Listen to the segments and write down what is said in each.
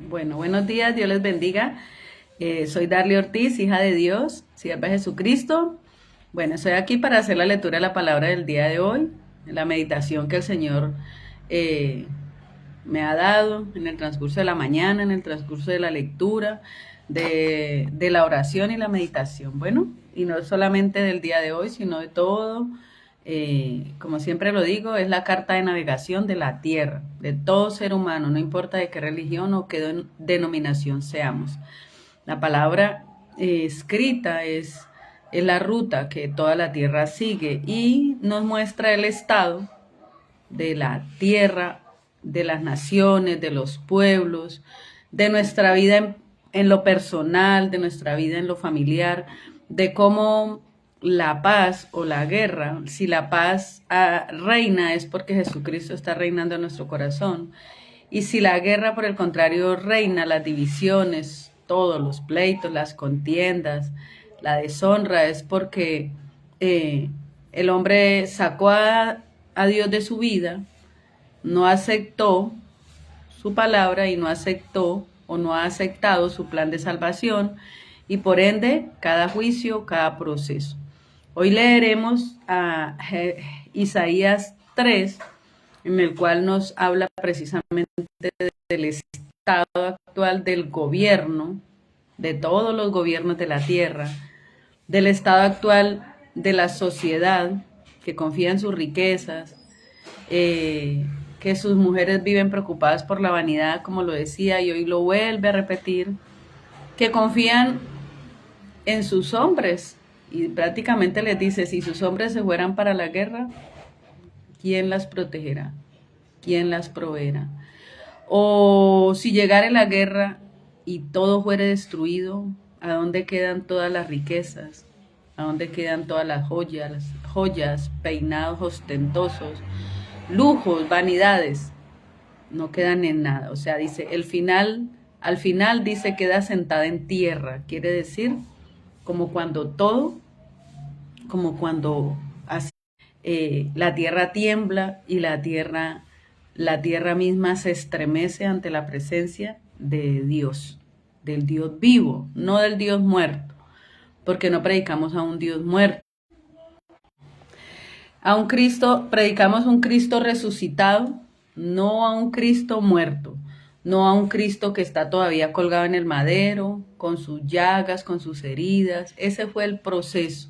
Bueno, buenos días, Dios les bendiga. Soy Darly Ortiz, hija de Dios, sierva de Jesucristo. Bueno, estoy aquí para hacer la lectura de la palabra del día de hoy, la meditación que el Señor eh, me ha dado en el transcurso de la mañana, en el transcurso de la lectura, de la oración y la meditación. Bueno, y no solamente del día de hoy, sino de todo. Como siempre lo digo, es la carta de navegación de la tierra, de todo ser humano, no importa de qué religión o qué denominación seamos. La palabra escrita es la ruta que toda la tierra sigue y nos muestra el estado de la tierra, de las naciones, de los pueblos, de nuestra vida en lo personal, de nuestra vida en lo familiar, de cómo la paz o la guerra, si la paz reina es porque Jesucristo está reinando en nuestro corazón, y si la guerra por el contrario reina, las divisiones, todos los pleitos, las contiendas, la deshonra, es porque eh, el hombre sacó a Dios de su vida, no aceptó su palabra y no aceptó o no ha aceptado su plan de salvación, y por ende cada juicio, cada proceso. Hoy leeremos a Isaías 3, en el cual nos habla precisamente del estado actual del gobierno, de todos los gobiernos de la tierra, del estado actual de la sociedad que confía en sus riquezas, que sus mujeres viven preocupadas por la vanidad, como lo decía, y hoy lo vuelve a repetir, que confían en sus hombres, y prácticamente les dice, si sus hombres se fueran para la guerra, ¿quién las protegerá? ¿Quién las proveerá? O si llegara la guerra y todo fuere destruido, ¿a dónde quedan todas las riquezas? ¿A dónde quedan todas las joyas, peinados ostentosos, lujos, vanidades? No quedan en nada. O sea, dice, al final dice, queda sentada en tierra. Quiere decir, como cuando todo, como cuando así, la tierra tiembla y la tierra misma se estremece ante la presencia de Dios, del Dios vivo, no del Dios muerto, porque no predicamos a un Dios muerto. A un Cristo, predicamos un Cristo resucitado, no a un Cristo muerto, no a un Cristo que está todavía colgado en el madero, con sus llagas, con sus heridas. Ese fue el proceso.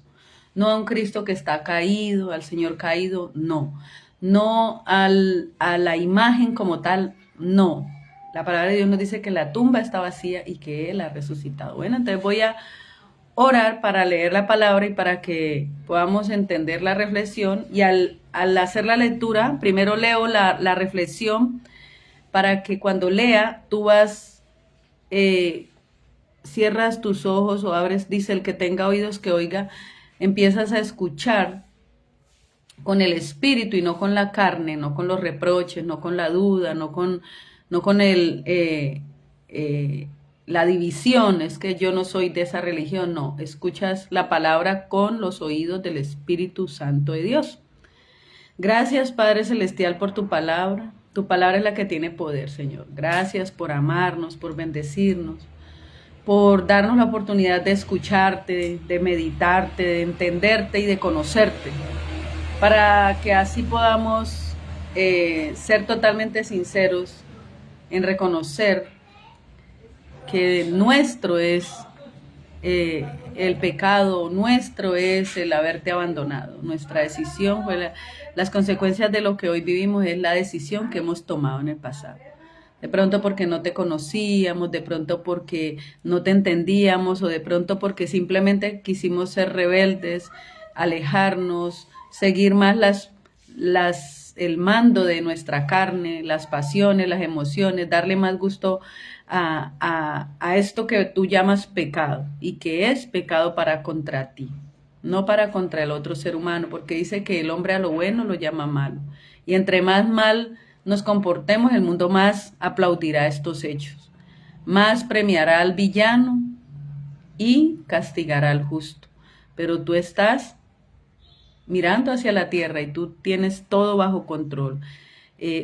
No a un Cristo que está caído, al Señor caído, no. No a la imagen como tal, no. La palabra de Dios nos dice que la tumba está vacía y que Él ha resucitado. Bueno, entonces voy a orar para leer la palabra y para que podamos entender la reflexión. Y al hacer la lectura, primero leo la reflexión para que cuando lea tú cierras tus ojos o abres, dice el que tenga oídos que oiga, empiezas a escuchar con el espíritu y no con la carne, no con los reproches, no con la duda, no con la división, es que yo no soy de esa religión, no, escuchas la palabra con los oídos del Espíritu Santo de Dios. Gracias, Padre Celestial, por tu palabra. Tu palabra es la que tiene poder, Señor. Gracias por amarnos, por bendecirnos, por darnos la oportunidad de escucharte, de meditarte, de entenderte y de conocerte, para que así podamos ser totalmente sinceros en reconocer que nuestro es el pecado, nuestro es el haberte abandonado. Nuestra decisión fue las consecuencias de lo que hoy vivimos es la decisión que hemos tomado en el pasado. De pronto porque no te conocíamos, de pronto porque no te entendíamos o de pronto porque simplemente quisimos ser rebeldes, alejarnos, seguir más el mando de nuestra carne, las pasiones, las emociones, darle más gusto a esto que tú llamas pecado y que es pecado para contra ti, no para contra el otro ser humano, porque dice que el hombre a lo bueno lo llama malo. Y entre más mal nos comportemos, el mundo más aplaudirá estos hechos, más premiará al villano y castigará al justo. Pero tú estás mirando hacia la tierra y tú tienes todo bajo control.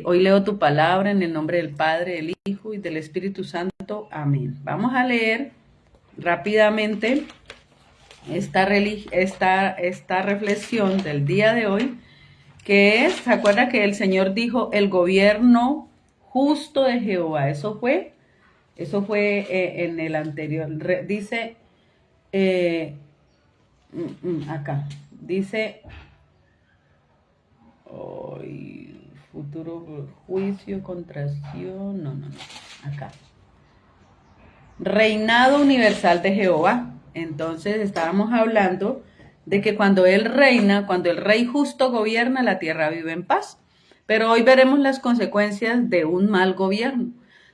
Hoy leo tu palabra en el nombre del Padre, del Hijo y del Espíritu Santo. Amén. Vamos a leer rápidamente esta reflexión del día de hoy, que es, ¿se acuerda que el Señor dijo el gobierno justo de Jehová? Eso fue en el anterior. Dice, acá, dice, hoy, futuro juicio, contracción, no, acá. Reinado universal de Jehová. Entonces estábamos hablando de que cuando Él reina, cuando el Rey justo gobierna, la tierra vive en paz. Pero hoy veremos las consecuencias de un mal gobierno,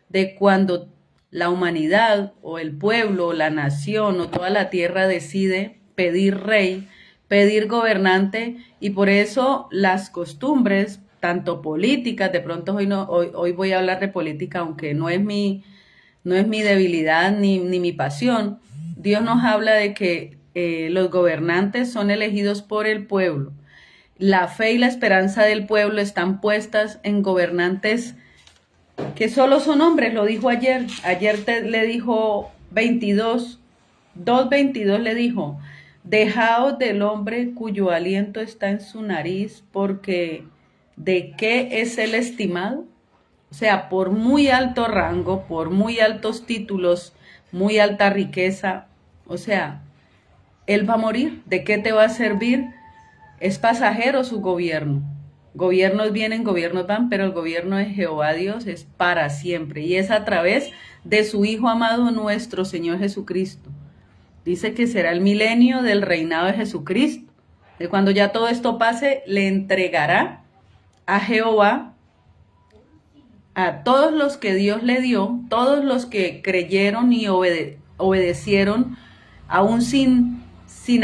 de cuando la humanidad o el pueblo o la nación o toda la tierra decide pedir rey, pedir gobernante, y por eso las costumbres, tanto políticas, de pronto hoy voy a hablar de política, aunque no es mi debilidad ni mi pasión. Dios nos habla de que los gobernantes son elegidos por el pueblo. La fe y la esperanza del pueblo están puestas en gobernantes que solo son hombres, lo dijo ayer. Ayer le dijo 2:22 le dijo, dejaos del hombre cuyo aliento está en su nariz, porque ¿de qué es él estimado? O sea, por muy alto rango, por muy altos títulos, muy alta riqueza, o sea, él va a morir. ¿De qué te va a servir? Es pasajero su gobierno. Gobiernos vienen, gobiernos van, pero el gobierno de Jehová Dios es para siempre y es a través de su Hijo amado, nuestro Señor Jesucristo. Dice que será el milenio del reinado de Jesucristo. De cuando ya todo esto pase, le entregará a Jehová a todos los que Dios le dio, todos los que creyeron y obedecieron, aún sin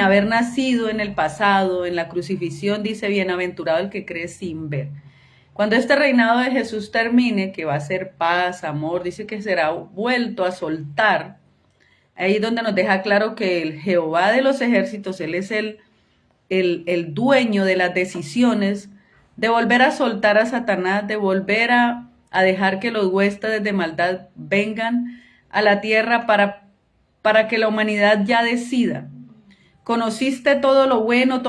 haber nacido en el pasado, en la crucifixión. Dice, bienaventurado el que cree sin ver. Cuando este reinado de Jesús termine, que va a ser paz, amor, dice que será vuelto a soltar. Ahí donde nos deja claro que el Jehová de los ejércitos, Él es el dueño de las decisiones, de volver a soltar a Satanás, de volver a dejar que los huéspedes de maldad vengan a la tierra para que la humanidad ya decida. Conociste todo lo bueno,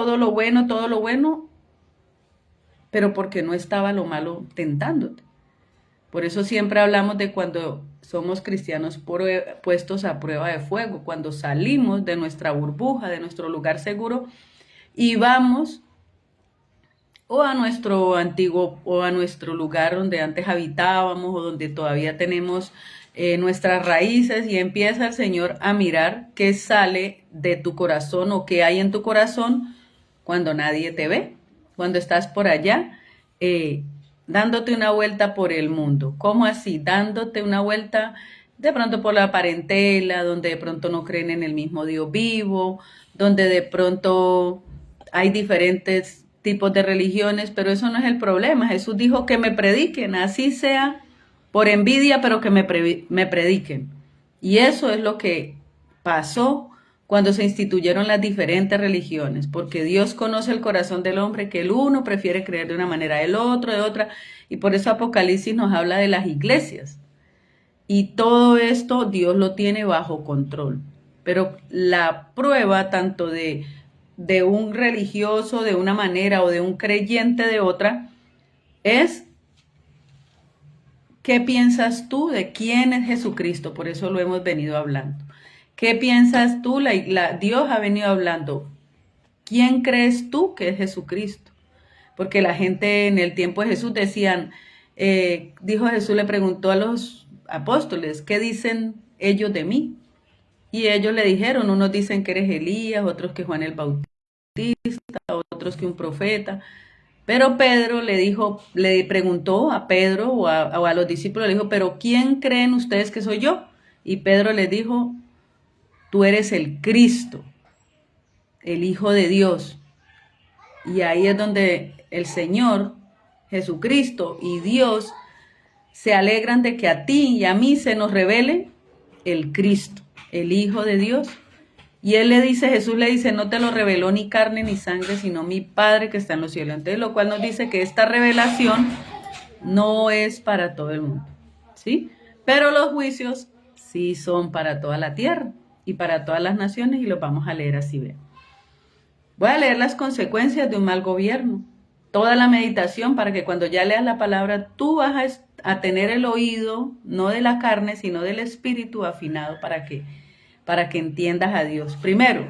pero porque no estaba lo malo tentándote. Por eso siempre hablamos de cuando somos cristianos puestos a prueba de fuego, cuando salimos de nuestra burbuja, de nuestro lugar seguro y vamos o a nuestro antiguo o a nuestro lugar donde antes habitábamos o donde todavía tenemos nuestras raíces, y empieza el Señor a mirar qué sale de tu corazón o qué hay en tu corazón cuando nadie te ve, cuando estás por allá dándote una vuelta por el mundo. ¿Cómo así? Dándote una vuelta de pronto por la parentela, donde de pronto no creen en el mismo Dios vivo, donde de pronto hay diferentes tipos de religiones, pero eso no es el problema. Jesús dijo que me prediquen, así sea por envidia, pero que me prediquen. Y eso es lo que pasó cuando se instituyeron las diferentes religiones, porque Dios conoce el corazón del hombre, que el uno prefiere creer de una manera, el otro de otra, y por eso Apocalipsis nos habla de las iglesias. Y todo esto Dios lo tiene bajo control. Pero la prueba tanto de un religioso de una manera o de un creyente de otra es ¿qué piensas tú de quién es Jesucristo? Por eso lo hemos venido hablando. ¿Qué piensas tú? Dios ha venido hablando. ¿Quién crees tú que es Jesucristo? Porque la gente en el tiempo de Jesús decían, dijo Jesús, le preguntó a los apóstoles, ¿qué dicen ellos de mí? Y ellos le dijeron, unos dicen que eres Elías, otros que Juan el Bautista, otros que un profeta. Pero Pedro le preguntó a Pedro o a los discípulos, le dijo, ¿pero quién creen ustedes que soy yo? Y Pedro le dijo, tú eres el Cristo, el Hijo de Dios. Y ahí es donde el Señor, Jesucristo y Dios se alegran de que a ti y a mí se nos revele el Cristo, el Hijo de Dios. Y Jesús le dice, no te lo reveló ni carne ni sangre, sino mi Padre que está en los cielos. Entonces, lo cual nos dice que esta revelación no es para todo el mundo, ¿sí? Pero los juicios sí son para toda la tierra y para todas las naciones, y los vamos a leer así, vean. Voy a leer las consecuencias de un mal gobierno. Toda la meditación para que cuando ya leas la palabra, tú vas a tener el oído, no de la carne, sino del espíritu afinado para que entiendas a Dios. Primero,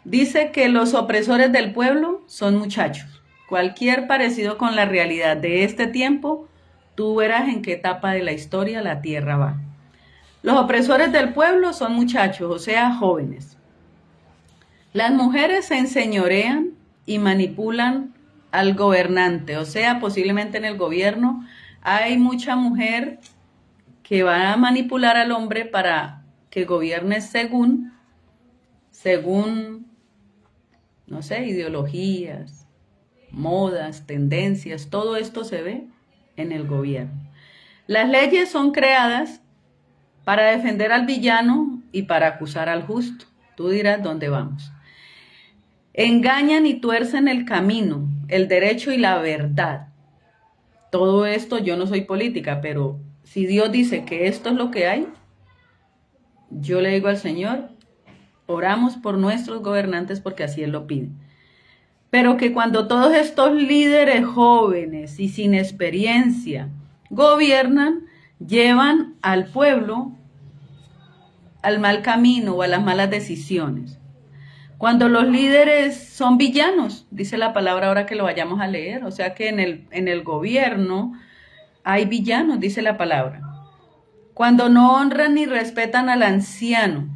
dice que los opresores del pueblo son muchachos. Cualquier parecido con la realidad de este tiempo, tú verás en qué etapa de la historia la tierra va. Los opresores del pueblo son muchachos, o sea, jóvenes. Las mujeres se enseñorean y manipulan al gobernante, o sea, posiblemente en el gobierno hay mucha mujer que va a manipular al hombre para que gobierne según, no sé, ideologías, modas, tendencias, todo esto se ve en el gobierno. Las leyes son creadas para defender al villano y para acusar al justo. Tú dirás dónde vamos. Engañan y tuercen el camino, el derecho y la verdad. Todo esto, yo no soy política, pero si Dios dice que esto es lo que hay, yo le digo al Señor, oramos por nuestros gobernantes porque así Él lo pide. Pero que cuando todos estos líderes jóvenes y sin experiencia gobiernan, llevan al pueblo al mal camino o a las malas decisiones. Cuando los líderes son villanos, dice la palabra ahora que lo vayamos a leer, o sea que en el gobierno hay villanos, dice la palabra. Cuando no honran ni respetan al anciano,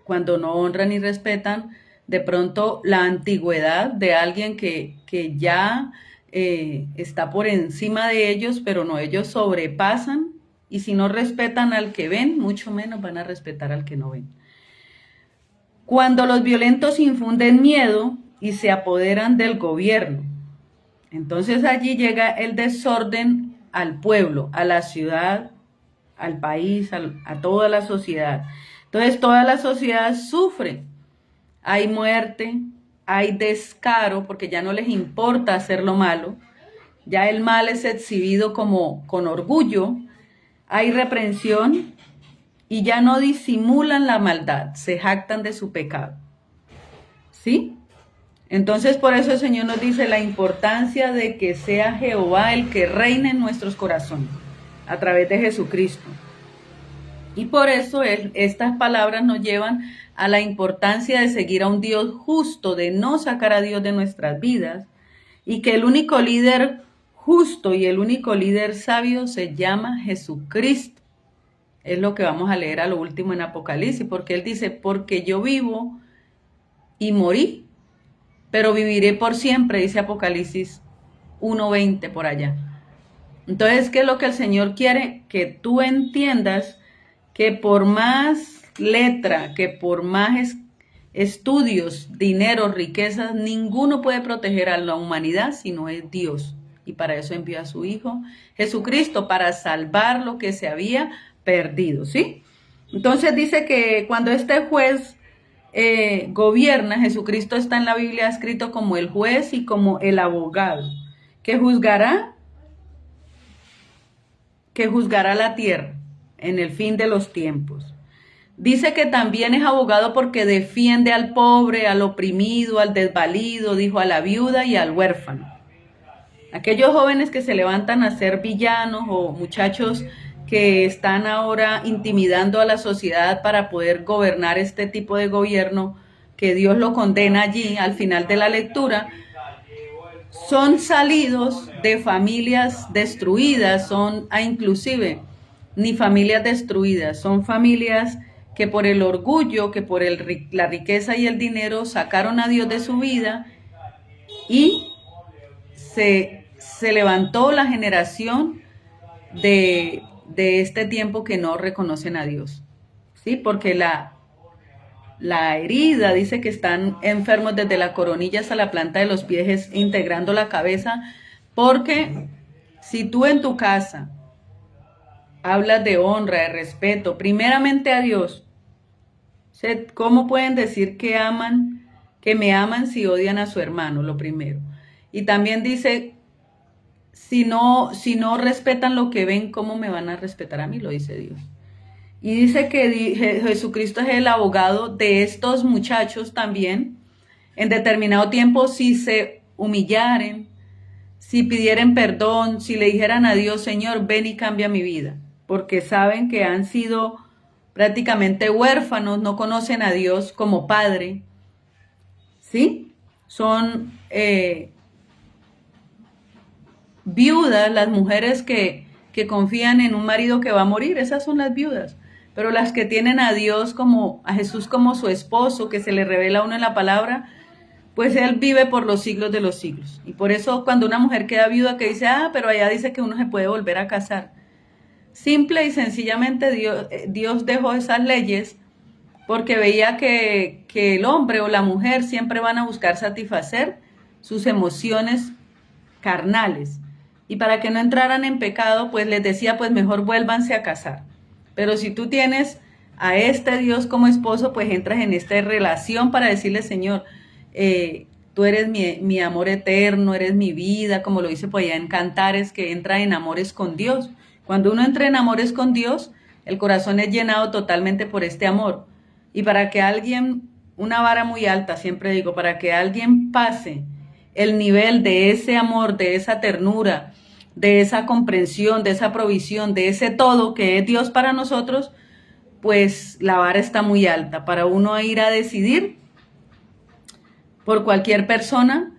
cuando no honran ni respetan de pronto la antigüedad de alguien que ya está por encima de ellos, pero no, ellos sobrepasan, y si no respetan al que ven, mucho menos van a respetar al que no ven. Cuando los violentos infunden miedo y se apoderan del gobierno, entonces allí llega el desorden al pueblo, a la ciudad, al país, a toda la sociedad. Entonces toda la sociedad sufre. Hay muerte, hay descaro, porque ya no les importa hacer lo malo. Ya el mal es exhibido como con orgullo. Hay reprensión y ya no disimulan la maldad, se jactan de su pecado. ¿Sí? Entonces por eso el Señor nos dice la importancia de que sea Jehová el que reine en nuestros corazones a través de Jesucristo. Y por eso estas palabras nos llevan a la importancia de seguir a un Dios justo, de no sacar a Dios de nuestras vidas, y que el único líder justo y el único líder sabio se llama Jesucristo. Es lo que vamos a leer a lo último en Apocalipsis, porque Él dice, porque yo vivo y morí, pero viviré por siempre, dice Apocalipsis 1:20 por allá. Entonces, ¿qué es lo que el Señor quiere? Que tú entiendas que por más letra, que por más estudios, dinero, riquezas, ninguno puede proteger a la humanidad si no es Dios. Y para eso envió a su Hijo Jesucristo, para salvar lo que se había perdido, ¿sí? Entonces dice que cuando este juez gobierna, Jesucristo está en la Biblia escrito como el juez y como el abogado, que juzgará la tierra en el fin de los tiempos. Dice que también es abogado porque defiende al pobre, al oprimido, al desvalido, dijo, a la viuda y al huérfano. Aquellos jóvenes que se levantan a ser villanos o muchachos que están ahora intimidando a la sociedad para poder gobernar este tipo de gobierno, que Dios lo condena allí al final de la lectura, son salidos de familias destruidas, inclusive ni familias destruidas, son familias que por el orgullo, que por la riqueza y el dinero sacaron a Dios de su vida, y se levantó la generación de este tiempo que no reconocen a Dios, ¿sí? Porque la herida dice que están enfermos desde la coronilla hasta la planta de los pies, integrando la cabeza, porque si tú en tu casa hablas de honra, de respeto, primeramente a Dios, ¿cómo pueden decir que me aman si odian a su hermano? Lo primero. Y también dice, si no respetan lo que ven, ¿cómo me van a respetar a mí? Lo dice Dios. Y dice que Jesucristo es el abogado de estos muchachos también. En determinado tiempo, si se humillaren, si pidieren perdón, si le dijeran a Dios, Señor, ven y cambia mi vida, porque saben que han sido prácticamente huérfanos, no conocen a Dios como Padre, ¿sí? Son viudas las mujeres que confían en un marido que va a morir, esas son las viudas. Pero las que tienen a Dios como, a Jesús como su esposo, que se le revela a uno en la palabra, pues Él vive por los siglos de los siglos. Y por eso cuando una mujer queda viuda que dice, pero allá dice que uno se puede volver a casar. Simple y sencillamente Dios dejó esas leyes porque veía que el hombre o la mujer siempre van a buscar satisfacer sus emociones carnales. Y para que no entraran en pecado, pues les decía, pues mejor vuélvanse a casar. Pero si tú tienes a este Dios como esposo, pues entras en esta relación para decirle, Señor, tú eres mi amor eterno, eres mi vida, como lo dice por allá en Cantares, que entra en amores con Dios. Cuando uno entra en amores con Dios, el corazón es llenado totalmente por este amor. Y para que alguien, una vara muy alta, siempre digo, para que alguien pase el nivel de ese amor, de esa ternura, de esa comprensión, de esa provisión, de ese todo que es Dios para nosotros, pues la vara está muy alta para uno ir a decidir por cualquier persona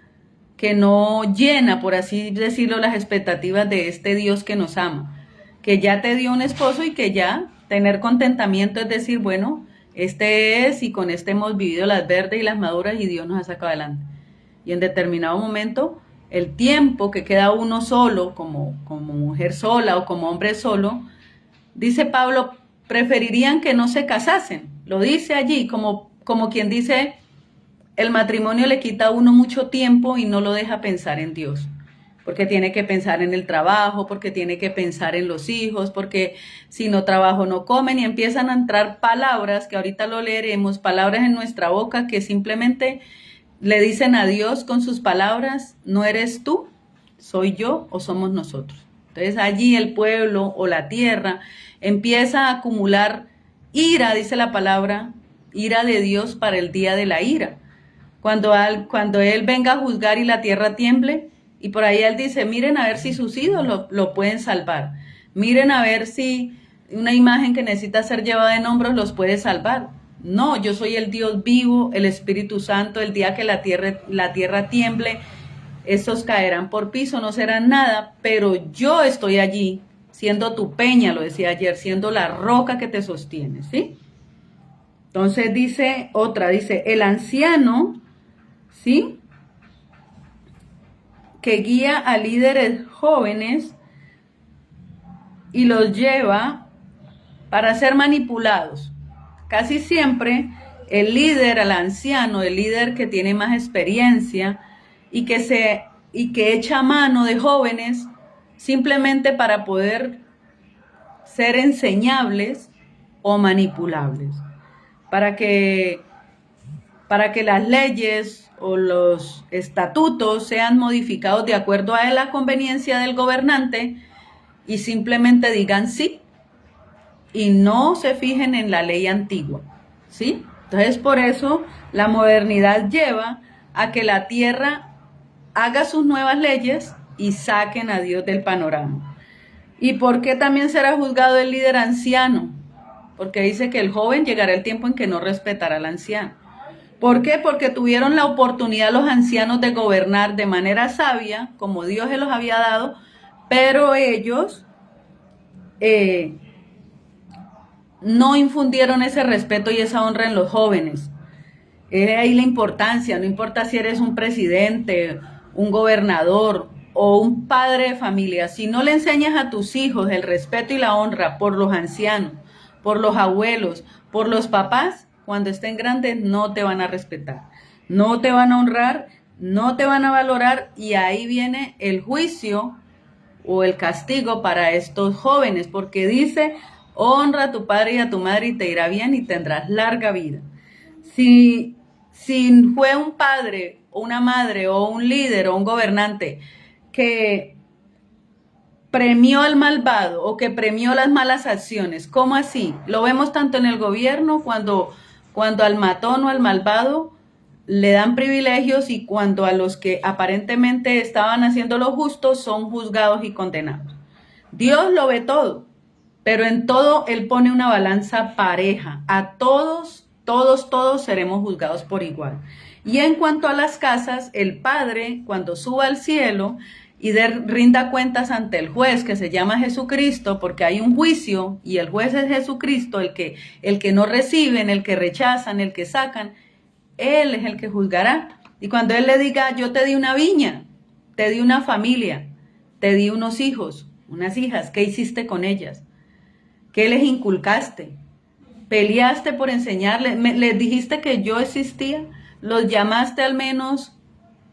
que no llena, por así decirlo, las expectativas de este Dios que nos ama, que ya te dio un esposo y que ya tener contentamiento es decir, bueno, este es y con este hemos vivido las verdes y las maduras y Dios nos ha sacado adelante. Y en determinado momento, el tiempo que queda uno solo, como mujer sola o como hombre solo, dice Pablo, preferirían que no se casasen. Lo dice allí, como quien dice, el matrimonio le quita a uno mucho tiempo y no lo deja pensar en Dios. Porque tiene que pensar en el trabajo, porque tiene que pensar en los hijos, porque si no trabajo no comen y empiezan a entrar palabras, que ahorita lo leeremos, palabras en nuestra boca que simplemente le dicen a Dios con sus palabras, no eres tú, soy yo o somos nosotros. Entonces allí el pueblo o la tierra empieza a acumular ira, dice la palabra, ira de Dios para el día de la ira. Cuando Él venga a juzgar y la tierra tiemble, y por ahí Él dice, miren a ver si sus ídolos lo pueden salvar. Miren a ver si una imagen que necesita ser llevada en hombros los puede salvar. No, yo soy el Dios vivo, el Espíritu Santo, el día que la tierra tiemble, estos caerán por piso, no serán nada, pero yo estoy allí, siendo tu peña, lo decía ayer, siendo la roca que te sostiene, ¿sí? Entonces dice, el anciano, ¿sí? Que guía a líderes jóvenes y los lleva para ser manipulados. Casi siempre el líder, el anciano, el líder que tiene más experiencia y que echa mano de jóvenes simplemente para poder ser enseñables o manipulables, para que las leyes o los estatutos sean modificados de acuerdo a la conveniencia del gobernante y simplemente digan sí y no se fijen en la ley antigua, ¿sí? Entonces por eso la modernidad lleva a que la tierra haga sus nuevas leyes y saquen a Dios del panorama. ¿Y por qué también será juzgado el líder anciano? Porque dice que el joven llegará el tiempo en que no respetará al anciano. ¿Por qué? Porque tuvieron la oportunidad los ancianos de gobernar de manera sabia, como Dios se los había dado, pero ellos no infundieron ese respeto y esa honra en los jóvenes. Es ahí la importancia, no importa si eres un presidente, un gobernador o un padre de familia, si no le enseñas a tus hijos el respeto y la honra por los ancianos, por los abuelos, por los papás, cuando estén grandes no te van a respetar, no te van a honrar, no te van a valorar y ahí viene el juicio o el castigo para estos jóvenes, porque dice, honra a tu padre y a tu madre y te irá bien y tendrás larga vida. Si fue un padre o una madre o un líder o un gobernante que premió al malvado o que premió las malas acciones. ¿Cómo así? Lo vemos tanto en el gobierno cuando al matón o al malvado le dan privilegios y cuando a los que aparentemente estaban haciendo lo justo son juzgados y condenados. Dios lo ve todo, pero en todo Él pone una balanza pareja. A todos seremos juzgados por igual. Y en cuanto a las casas, el Padre, cuando suba al cielo y rinda cuentas ante el juez que se llama Jesucristo, porque hay un juicio y el juez es Jesucristo, el que no reciben, el que rechazan, el que sacan, Él es el que juzgará. Y cuando Él le diga, yo te di una viña, te di una familia, te di unos hijos, unas hijas, ¿qué hiciste con ellas? ¿Qué les inculcaste? ¿Peleaste por enseñarles? ¿Les dijiste que yo existía? ¿Los llamaste al menos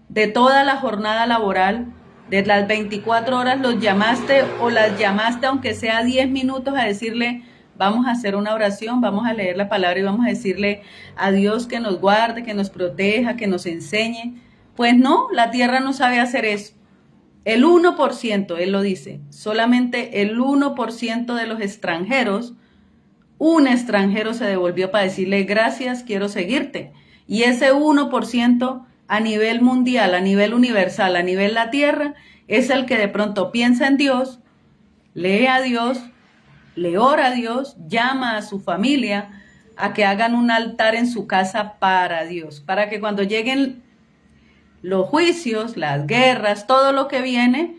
de toda la jornada laboral? De las 24 horas los llamaste o las llamaste aunque sea 10 minutos a decirle, vamos a hacer una oración, vamos a leer la palabra y vamos a decirle a Dios que nos guarde, que nos proteja, que nos enseñe. Pues no, la tierra no sabe hacer eso. El 1%, él lo dice, solamente el 1% de los extranjeros, un extranjero se devolvió para decirle gracias, quiero seguirte. Y ese 1% a nivel mundial, a nivel universal, a nivel la tierra, es el que de pronto piensa en Dios, lee a Dios, le ora a Dios, llama a su familia a que hagan un altar en su casa para Dios, para que cuando lleguen los juicios, las guerras, todo lo que viene,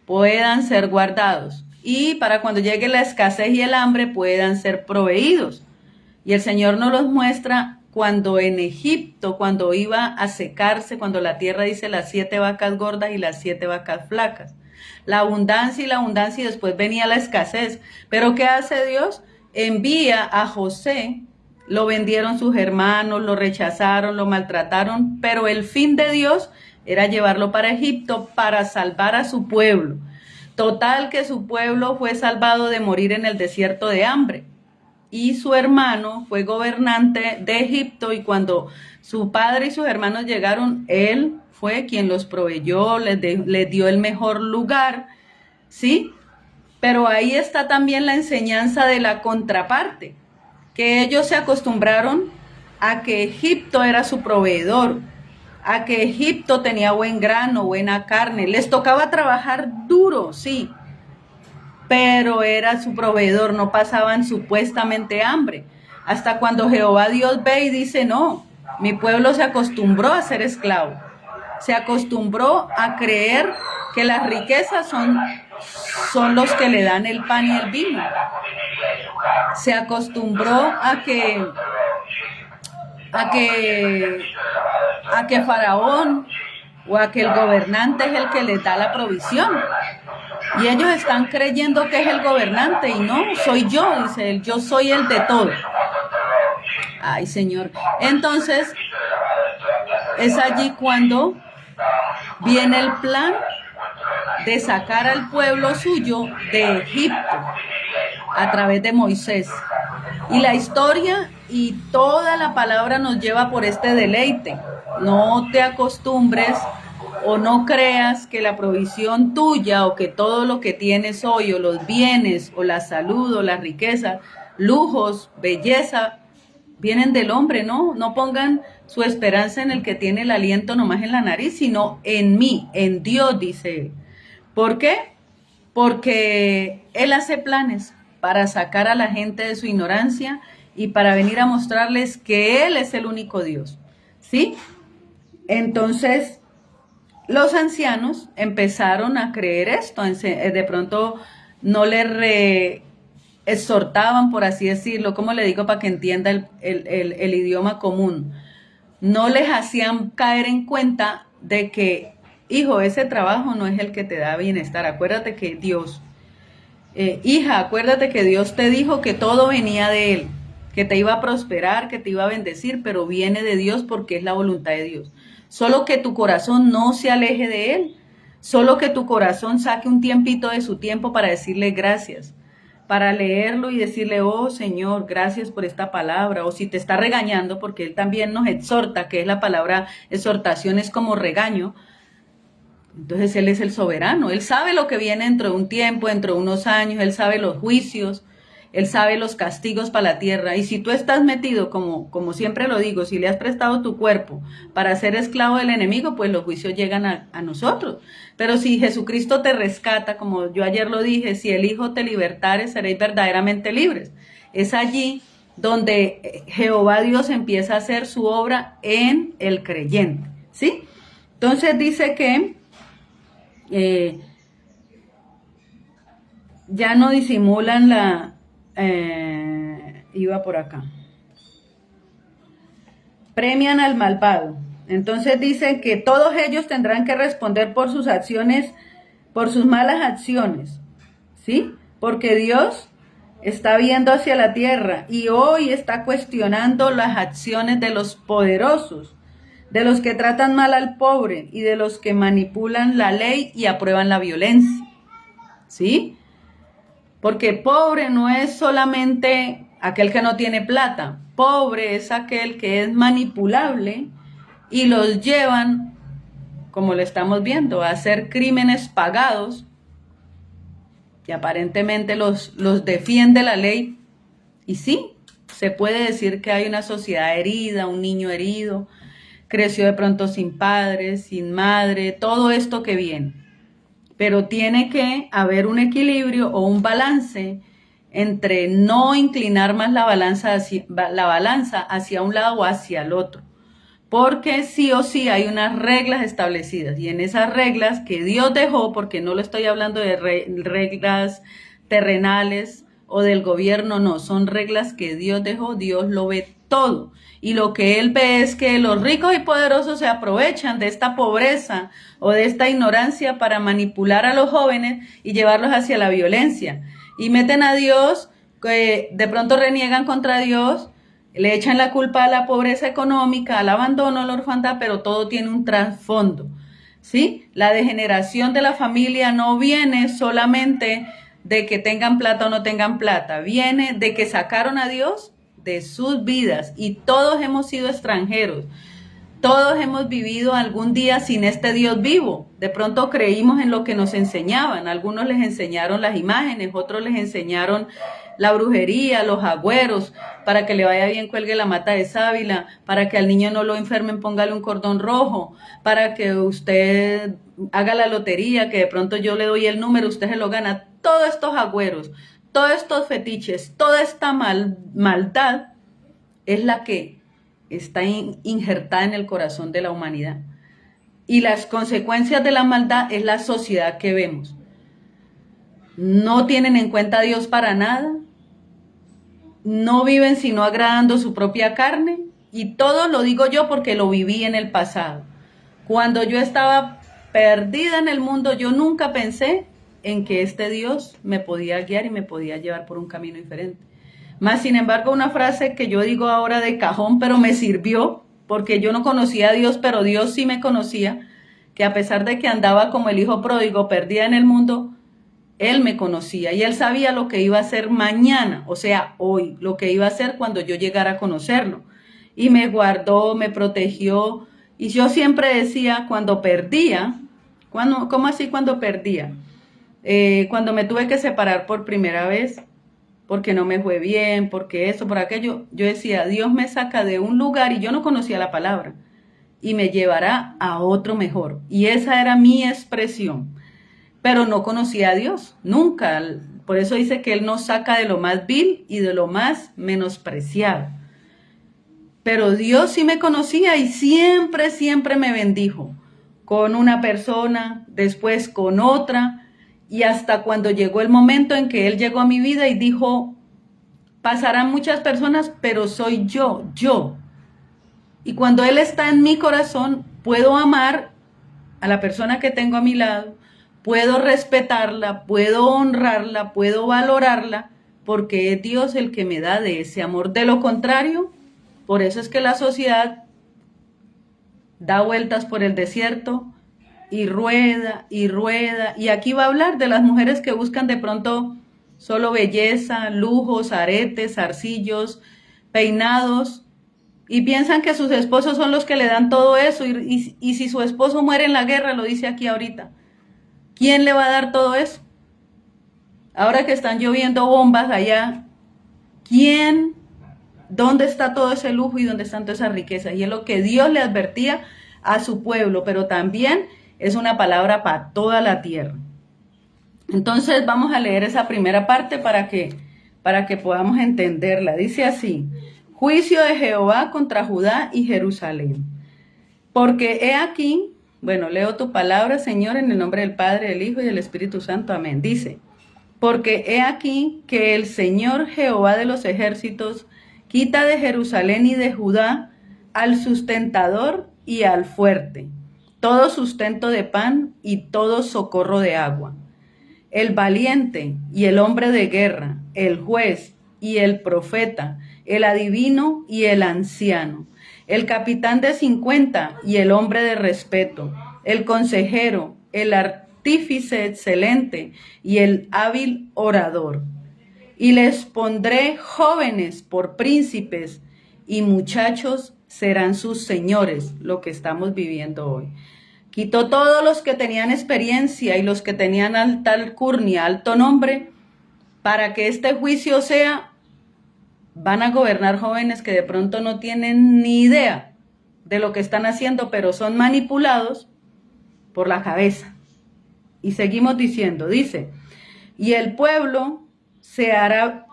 puedan ser guardados. Y para cuando llegue la escasez y el hambre, puedan ser proveídos. Y el Señor nos los muestra cuando en Egipto, cuando iba a secarse, cuando la tierra dice las 7 vacas gordas y las 7 vacas flacas. La abundancia y después venía la escasez. Pero ¿qué hace Dios? Envía a José. Lo vendieron sus hermanos, lo rechazaron, lo maltrataron, pero el fin de Dios era llevarlo para Egipto para salvar a su pueblo. Total que su pueblo fue salvado de morir en el desierto de hambre. Y su hermano fue gobernante de Egipto y cuando su padre y sus hermanos llegaron, él fue quien los proveyó, les dio el mejor lugar, ¿sí? Pero ahí está también la enseñanza de la contraparte, que ellos se acostumbraron a que Egipto era su proveedor, a que Egipto tenía buen grano, buena carne, les tocaba trabajar duro, sí, pero era su proveedor, no pasaban supuestamente hambre. Hasta cuando Jehová Dios ve y dice, no, mi pueblo se acostumbró a ser esclavo, se acostumbró a creer que las riquezas son los que le dan el pan y el vino. Se acostumbró a que Faraón o a que el gobernante es el que les da la provisión. Y ellos están creyendo que es el gobernante y no, soy yo, dice él, yo soy el de todo. Ay, Señor. Entonces, es allí cuando viene el plan de sacar al pueblo suyo de Egipto a través de Moisés. Y la historia y toda la palabra nos lleva por este deleite. No te acostumbres o no creas que la provisión tuya o que todo lo que tienes hoy o los bienes o la salud o la riqueza, lujos, belleza, vienen del hombre, ¿no? No pongan su esperanza en el que tiene el aliento nomás en la nariz, sino en mí, en Dios, dice él. ¿Por qué? Porque Él hace planes para sacar a la gente de su ignorancia y para venir a mostrarles que Él es el único Dios, ¿sí? Entonces, los ancianos empezaron a creer esto. De pronto no le exhortaban, por así decirlo, como le digo para que entienda el idioma común. No les hacían caer en cuenta de que, hijo, ese trabajo no es el que te da bienestar. Acuérdate que Dios, hija, acuérdate que Dios te dijo que todo venía de Él, que te iba a prosperar, que te iba a bendecir, pero viene de Dios porque es la voluntad de Dios. Solo que tu corazón no se aleje de Él, solo que tu corazón saque un tiempito de su tiempo para decirle gracias, para leerlo y decirle, oh Señor, gracias por esta palabra, o si te está regañando, porque Él también nos exhorta, que es la palabra exhortación, es como regaño. Entonces Él es el soberano, Él sabe lo que viene dentro de un tiempo, dentro de unos años, Él sabe los juicios, Él sabe los castigos para la tierra. Y si tú estás metido, como siempre lo digo, si le has prestado tu cuerpo para ser esclavo del enemigo, pues los juicios llegan a nosotros. Pero si Jesucristo te rescata, como yo ayer lo dije, si el Hijo te libertare, seréis verdaderamente libres. Es allí donde Jehová Dios empieza a hacer su obra en el creyente, ¿sí? Entonces dice que ya no disimulan iba por acá, premian al malvado. Entonces dice que todos ellos tendrán que responder por sus acciones, por sus malas acciones, ¿sí? Porque Dios está viendo hacia la tierra y hoy está cuestionando las acciones de los poderosos, de los que tratan mal al pobre y de los que manipulan la ley y aprueban la violencia, ¿sí? Porque pobre no es solamente aquel que no tiene plata, pobre es aquel que es manipulable y los llevan, como lo estamos viendo, a hacer crímenes pagados y aparentemente los defiende la ley. Y sí, se puede decir que hay una sociedad herida, un niño herido, creció de pronto sin padres, sin madre, todo esto que viene. Pero tiene que haber un equilibrio o un balance entre no inclinar más la balanza hacia un lado o hacia el otro. Porque sí o sí hay unas reglas establecidas y en esas reglas que Dios dejó, porque no le estoy hablando de reglas terrenales o del gobierno, no, son reglas que Dios dejó, Dios lo ve todo. Y lo que Él ve es que los ricos y poderosos se aprovechan de esta pobreza o de esta ignorancia para manipular a los jóvenes y llevarlos hacia la violencia. Y meten a Dios, de pronto reniegan contra Dios, le echan la culpa a la pobreza económica, al abandono, a la orfandad, pero todo tiene un trasfondo, ¿sí? La degeneración de la familia no viene solamente de que tengan plata o no tengan plata, viene de que sacaron a Dios de sus vidas y todos hemos sido extranjeros. Todos hemos vivido algún día sin este Dios vivo. De pronto creímos en lo que nos enseñaban. Algunos les enseñaron las imágenes, otros les enseñaron la brujería, los agüeros, para que le vaya bien cuelgue la mata de sábila, para que al niño no lo enfermen póngale un cordón rojo, para que usted haga la lotería, que de pronto yo le doy el número, usted se lo gana. Todos estos agüeros, todos estos fetiches, toda esta maldad es la que está injertada en el corazón de la humanidad. Y las consecuencias de la maldad es la sociedad que vemos. No tienen en cuenta a Dios para nada, no viven sino agradando su propia carne, y todo lo digo yo porque lo viví en el pasado. Cuando yo estaba perdida en el mundo, yo nunca pensé en que este Dios me podía guiar y me podía llevar por un camino diferente. Más sin embargo, una frase que yo digo ahora de cajón, pero me sirvió, porque yo no conocía a Dios, pero Dios sí me conocía, que a pesar de que andaba como el hijo pródigo, perdida en el mundo, Él me conocía y Él sabía lo que iba a hacer mañana, o sea, hoy, lo que iba a hacer cuando yo llegara a conocerlo. Y me guardó, me protegió, y yo siempre decía, cuando perdía, ¿cómo así cuando perdía? Cuando me tuve que separar por primera vez, porque no me fue bien, porque eso, por aquello, yo decía, Dios me saca de un lugar y yo no conocía la palabra y me llevará a otro mejor. Y esa era mi expresión, pero no conocía a Dios, nunca. Por eso dice que Él nos saca de lo más vil y de lo más menospreciado. Pero Dios sí me conocía y siempre, siempre me bendijo, con una persona, después con otra, y hasta cuando llegó el momento en que Él llegó a mi vida y dijo, pasarán muchas personas, pero soy yo. Y cuando Él está en mi corazón, puedo amar a la persona que tengo a mi lado, puedo respetarla, puedo honrarla, puedo valorarla, porque es Dios el que me da de ese amor. De lo contrario, por eso es que la sociedad da vueltas por el desierto, y rueda, y rueda. Y aquí va a hablar de las mujeres que buscan de pronto solo belleza, lujos, aretes, zarcillos, peinados, y piensan que sus esposos son los que le dan todo eso, y si su esposo muere en la guerra, lo dice aquí ahorita, ¿quién le va a dar todo eso? Ahora que están lloviendo bombas allá, ¿quién? ¿Dónde está todo ese lujo y dónde están todas esas riquezas? Y es lo que Dios le advertía a su pueblo, pero también es una palabra para toda la tierra. Entonces vamos a leer esa primera parte para que podamos entenderla. Dice así: juicio de Jehová contra Judá y Jerusalén. Porque he aquí, bueno, leo tu palabra, Señor, en el nombre del Padre, del Hijo y del Espíritu Santo. Amén. Dice: porque he aquí que el Señor Jehová de los ejércitos quita de Jerusalén y de Judá al sustentador y al fuerte, todo sustento de pan y todo socorro de agua. El valiente y el hombre de guerra, el juez y el profeta, el adivino y el anciano, el capitán de 50 y el hombre de respeto, el consejero, el artífice excelente y el hábil orador. Y les pondré jóvenes por príncipes y muchachos serán sus señores, lo que estamos viviendo hoy. Quitó todos los que tenían experiencia y los que tenían alta alcurnia, alto nombre, para que este juicio sea, van a gobernar jóvenes que de pronto no tienen ni idea de lo que están haciendo, pero son manipulados por la cabeza. Y seguimos diciendo, dice, y el pueblo se hará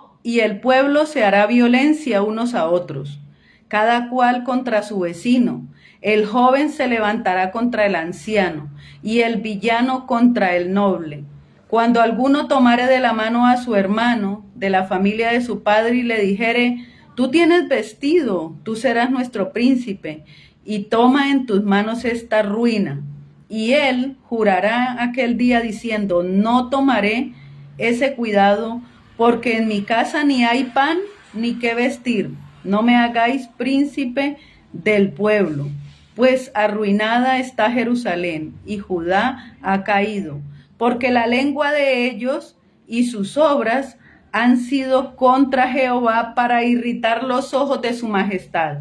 violencia unos a otros, cada cual contra su vecino. El joven se levantará contra el anciano, y el villano contra el noble. Cuando alguno tomare de la mano a su hermano, de la familia de su padre, y le dijere, tú tienes vestido, tú serás nuestro príncipe, y toma en tus manos esta ruina. Y él jurará aquel día diciendo, no tomaré ese cuidado, porque en mi casa ni hay pan ni qué vestir. No me hagáis príncipe del pueblo, pues arruinada está Jerusalén y Judá ha caído, porque la lengua de ellos y sus obras han sido contra Jehová para irritar los ojos de su majestad.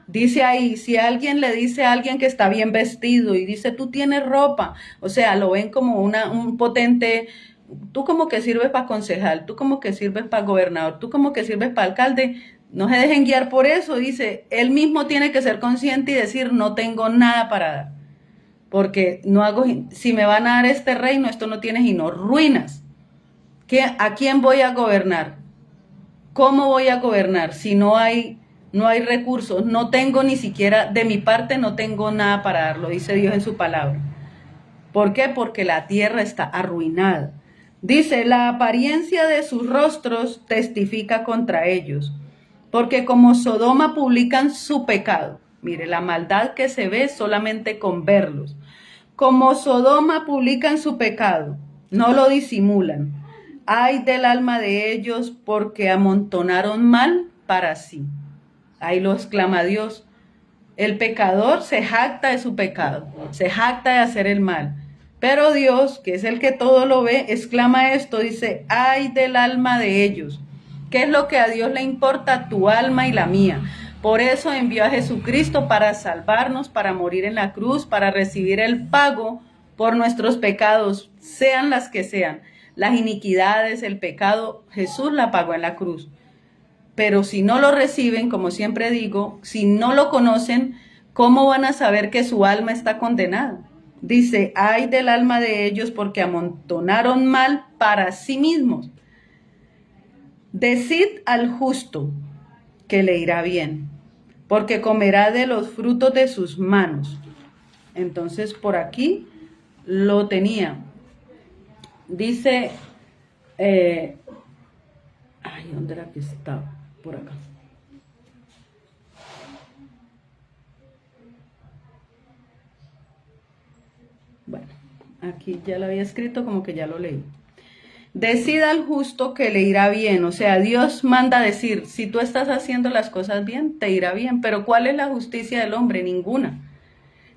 Dice ahí, si alguien le dice a alguien que está bien vestido y dice, tú tienes ropa, o sea, lo ven como un potente, tú como que sirves para concejal, tú como que sirves para gobernador, tú como que sirves para alcalde. No se dejen guiar por eso, dice, él mismo tiene que ser consciente y decir, no tengo nada para dar, porque no hago, si me van a dar este reino, esto no tiene sino ruinas. ¿A quién voy a gobernar? ¿Cómo voy a gobernar si no hay recursos? No tengo ni siquiera, de mi parte no tengo nada para dar, lo dice Dios en su palabra. ¿Por qué? Porque la tierra está arruinada. Dice, la apariencia de sus rostros testifica contra ellos, porque como Sodoma publican su pecado. Mire, la maldad que se ve solamente con verlos. Como Sodoma publican su pecado, no lo disimulan. Ay del alma de ellos, porque amontonaron mal para sí. Ahí lo exclama Dios. El pecador se jacta de su pecado, se jacta de hacer el mal. Pero Dios, que es el que todo lo ve, exclama esto, dice, ay del alma de ellos. ¿Qué es lo que a Dios le importa? Tu alma y la mía. Por eso envió a Jesucristo para salvarnos, para morir en la cruz, para recibir el pago por nuestros pecados, sean las que sean. Las iniquidades, el pecado, Jesús la pagó en la cruz. Pero si no lo reciben, como siempre digo, si no lo conocen, ¿cómo van a saber que su alma está condenada? Dice, ay del alma de ellos porque amontonaron mal para sí mismos. Decid al justo que le irá bien, porque comerá de los frutos de sus manos. Entonces por aquí lo tenía. Dice, ¿dónde era que estaba? Por acá. Bueno, aquí ya lo había escrito, como que ya lo leí. Decida al justo que le irá bien, o sea, Dios manda decir, si tú estás haciendo las cosas bien, te irá bien, pero ¿cuál es la justicia del hombre? Ninguna.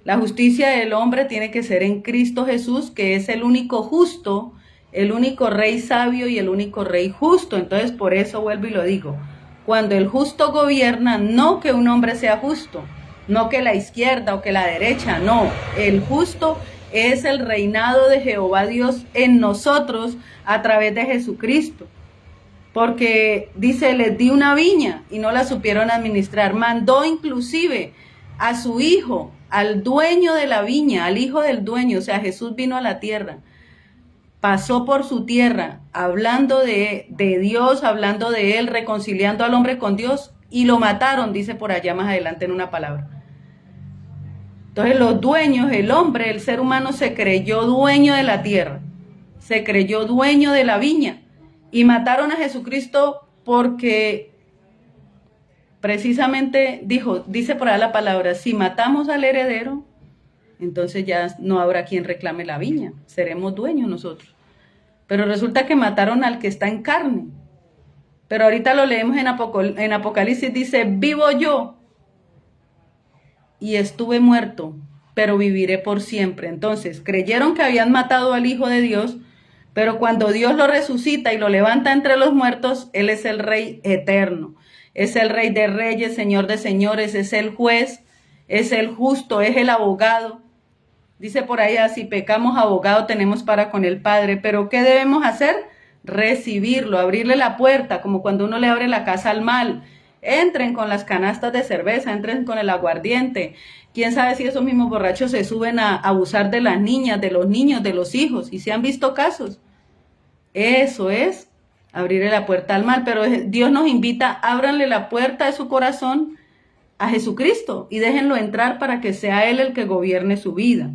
La justicia del hombre tiene que ser en Cristo Jesús, que es el único justo, el único rey sabio y el único rey justo. Entonces, por eso vuelvo y lo digo, cuando el justo gobierna, no que un hombre sea justo, no que la izquierda o que la derecha, no, el justo es el reinado de Jehová Dios en nosotros a través de Jesucristo. Porque dice, les di una viña y no la supieron administrar. Mandó inclusive a su hijo, al dueño de la viña, al hijo del dueño. O sea, Jesús vino a la tierra, pasó por su tierra, hablando de Dios, hablando de él, reconciliando al hombre con Dios, y lo mataron, dice por allá más adelante en una palabra. Entonces los dueños, el hombre, el ser humano se creyó dueño de la tierra, se creyó dueño de la viña. Y mataron a Jesucristo porque precisamente dice por ahí la palabra, si matamos al heredero, entonces ya no habrá quien reclame la viña, seremos dueños nosotros. Pero resulta que mataron al que está en carne. Pero ahorita lo leemos en Apocalipsis, dice, vivo yo y estuve muerto, pero viviré por siempre. Entonces, creyeron que habían matado al Hijo de Dios, pero cuando Dios lo resucita y lo levanta entre los muertos, Él es el Rey eterno. Es el Rey de reyes, Señor de señores, es el juez, es el justo, es el abogado. Dice por ahí, si pecamos, abogado tenemos para con el Padre. Pero ¿qué debemos hacer? Recibirlo, abrirle la puerta, como cuando uno le abre la casa al mal. Entren con las canastas de cerveza, entren con el aguardiente. Quién sabe si esos mismos borrachos se suben a abusar de las niñas, de los niños, de los hijos, y se han visto casos. Eso es abrirle la puerta al mal, pero Dios nos invita, ábranle la puerta de su corazón a Jesucristo y déjenlo entrar para que sea Él el que gobierne su vida.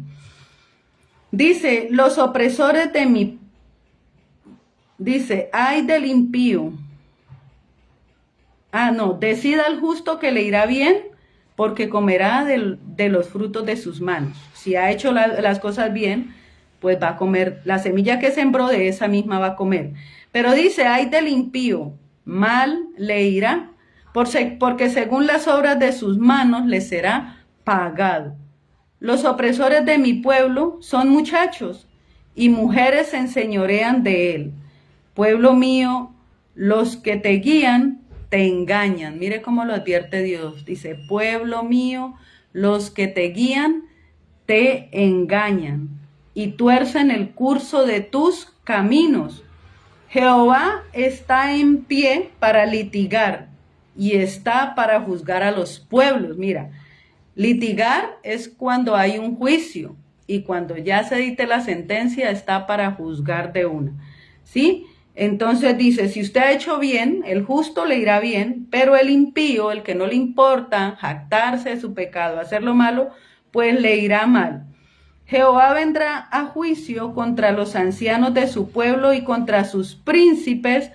Dice, los opresores de mi... Dice, ay del impío. Decida al justo que le irá bien, porque comerá de los frutos de sus manos. Si ha hecho las cosas bien, pues va a comer. La semilla que sembró, de esa misma va a comer. Pero dice, ay del impío, mal le irá, porque según las obras de sus manos le será pagado. Los opresores de mi pueblo son muchachos, y mujeres se enseñorean de él. Pueblo mío, los que te guían te engañan. Mire cómo lo advierte Dios. Dice, pueblo mío, los que te guían te engañan y tuercen el curso de tus caminos. Jehová está en pie para litigar y está para juzgar a los pueblos. Mira, litigar es cuando hay un juicio y cuando ya se dicte la sentencia está para juzgar de una. ¿Sí? Entonces dice, si usted ha hecho bien, el justo le irá bien, pero el impío, el que no le importa jactarse de su pecado, hacer lo malo, pues le irá mal. Jehová vendrá a juicio contra los ancianos de su pueblo y contra sus príncipes,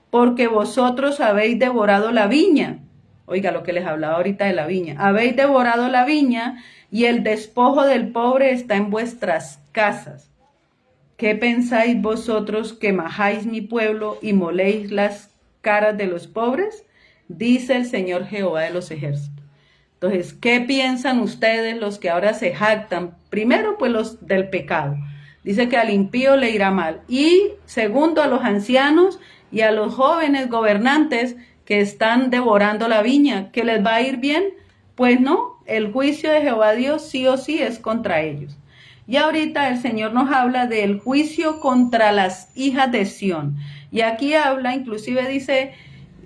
porque vosotros habéis devorado la viña. Oiga lo que les hablaba ahorita de la viña. Habéis devorado la viña y el despojo del pobre está en vuestras casas. ¿Qué pensáis vosotros que majáis mi pueblo y moléis las caras de los pobres? Dice el Señor Jehová de los ejércitos. Entonces, ¿qué piensan ustedes los que ahora se jactan? Primero, pues los del pecado. Dice que al impío le irá mal. Y segundo, a los ancianos y a los jóvenes gobernantes que están devorando la viña, ¿que les va a ir bien? Pues no, el juicio de Jehová Dios sí o sí es contra ellos. Y ahorita el Señor nos habla del juicio contra las hijas de Sión. Y aquí habla, inclusive dice,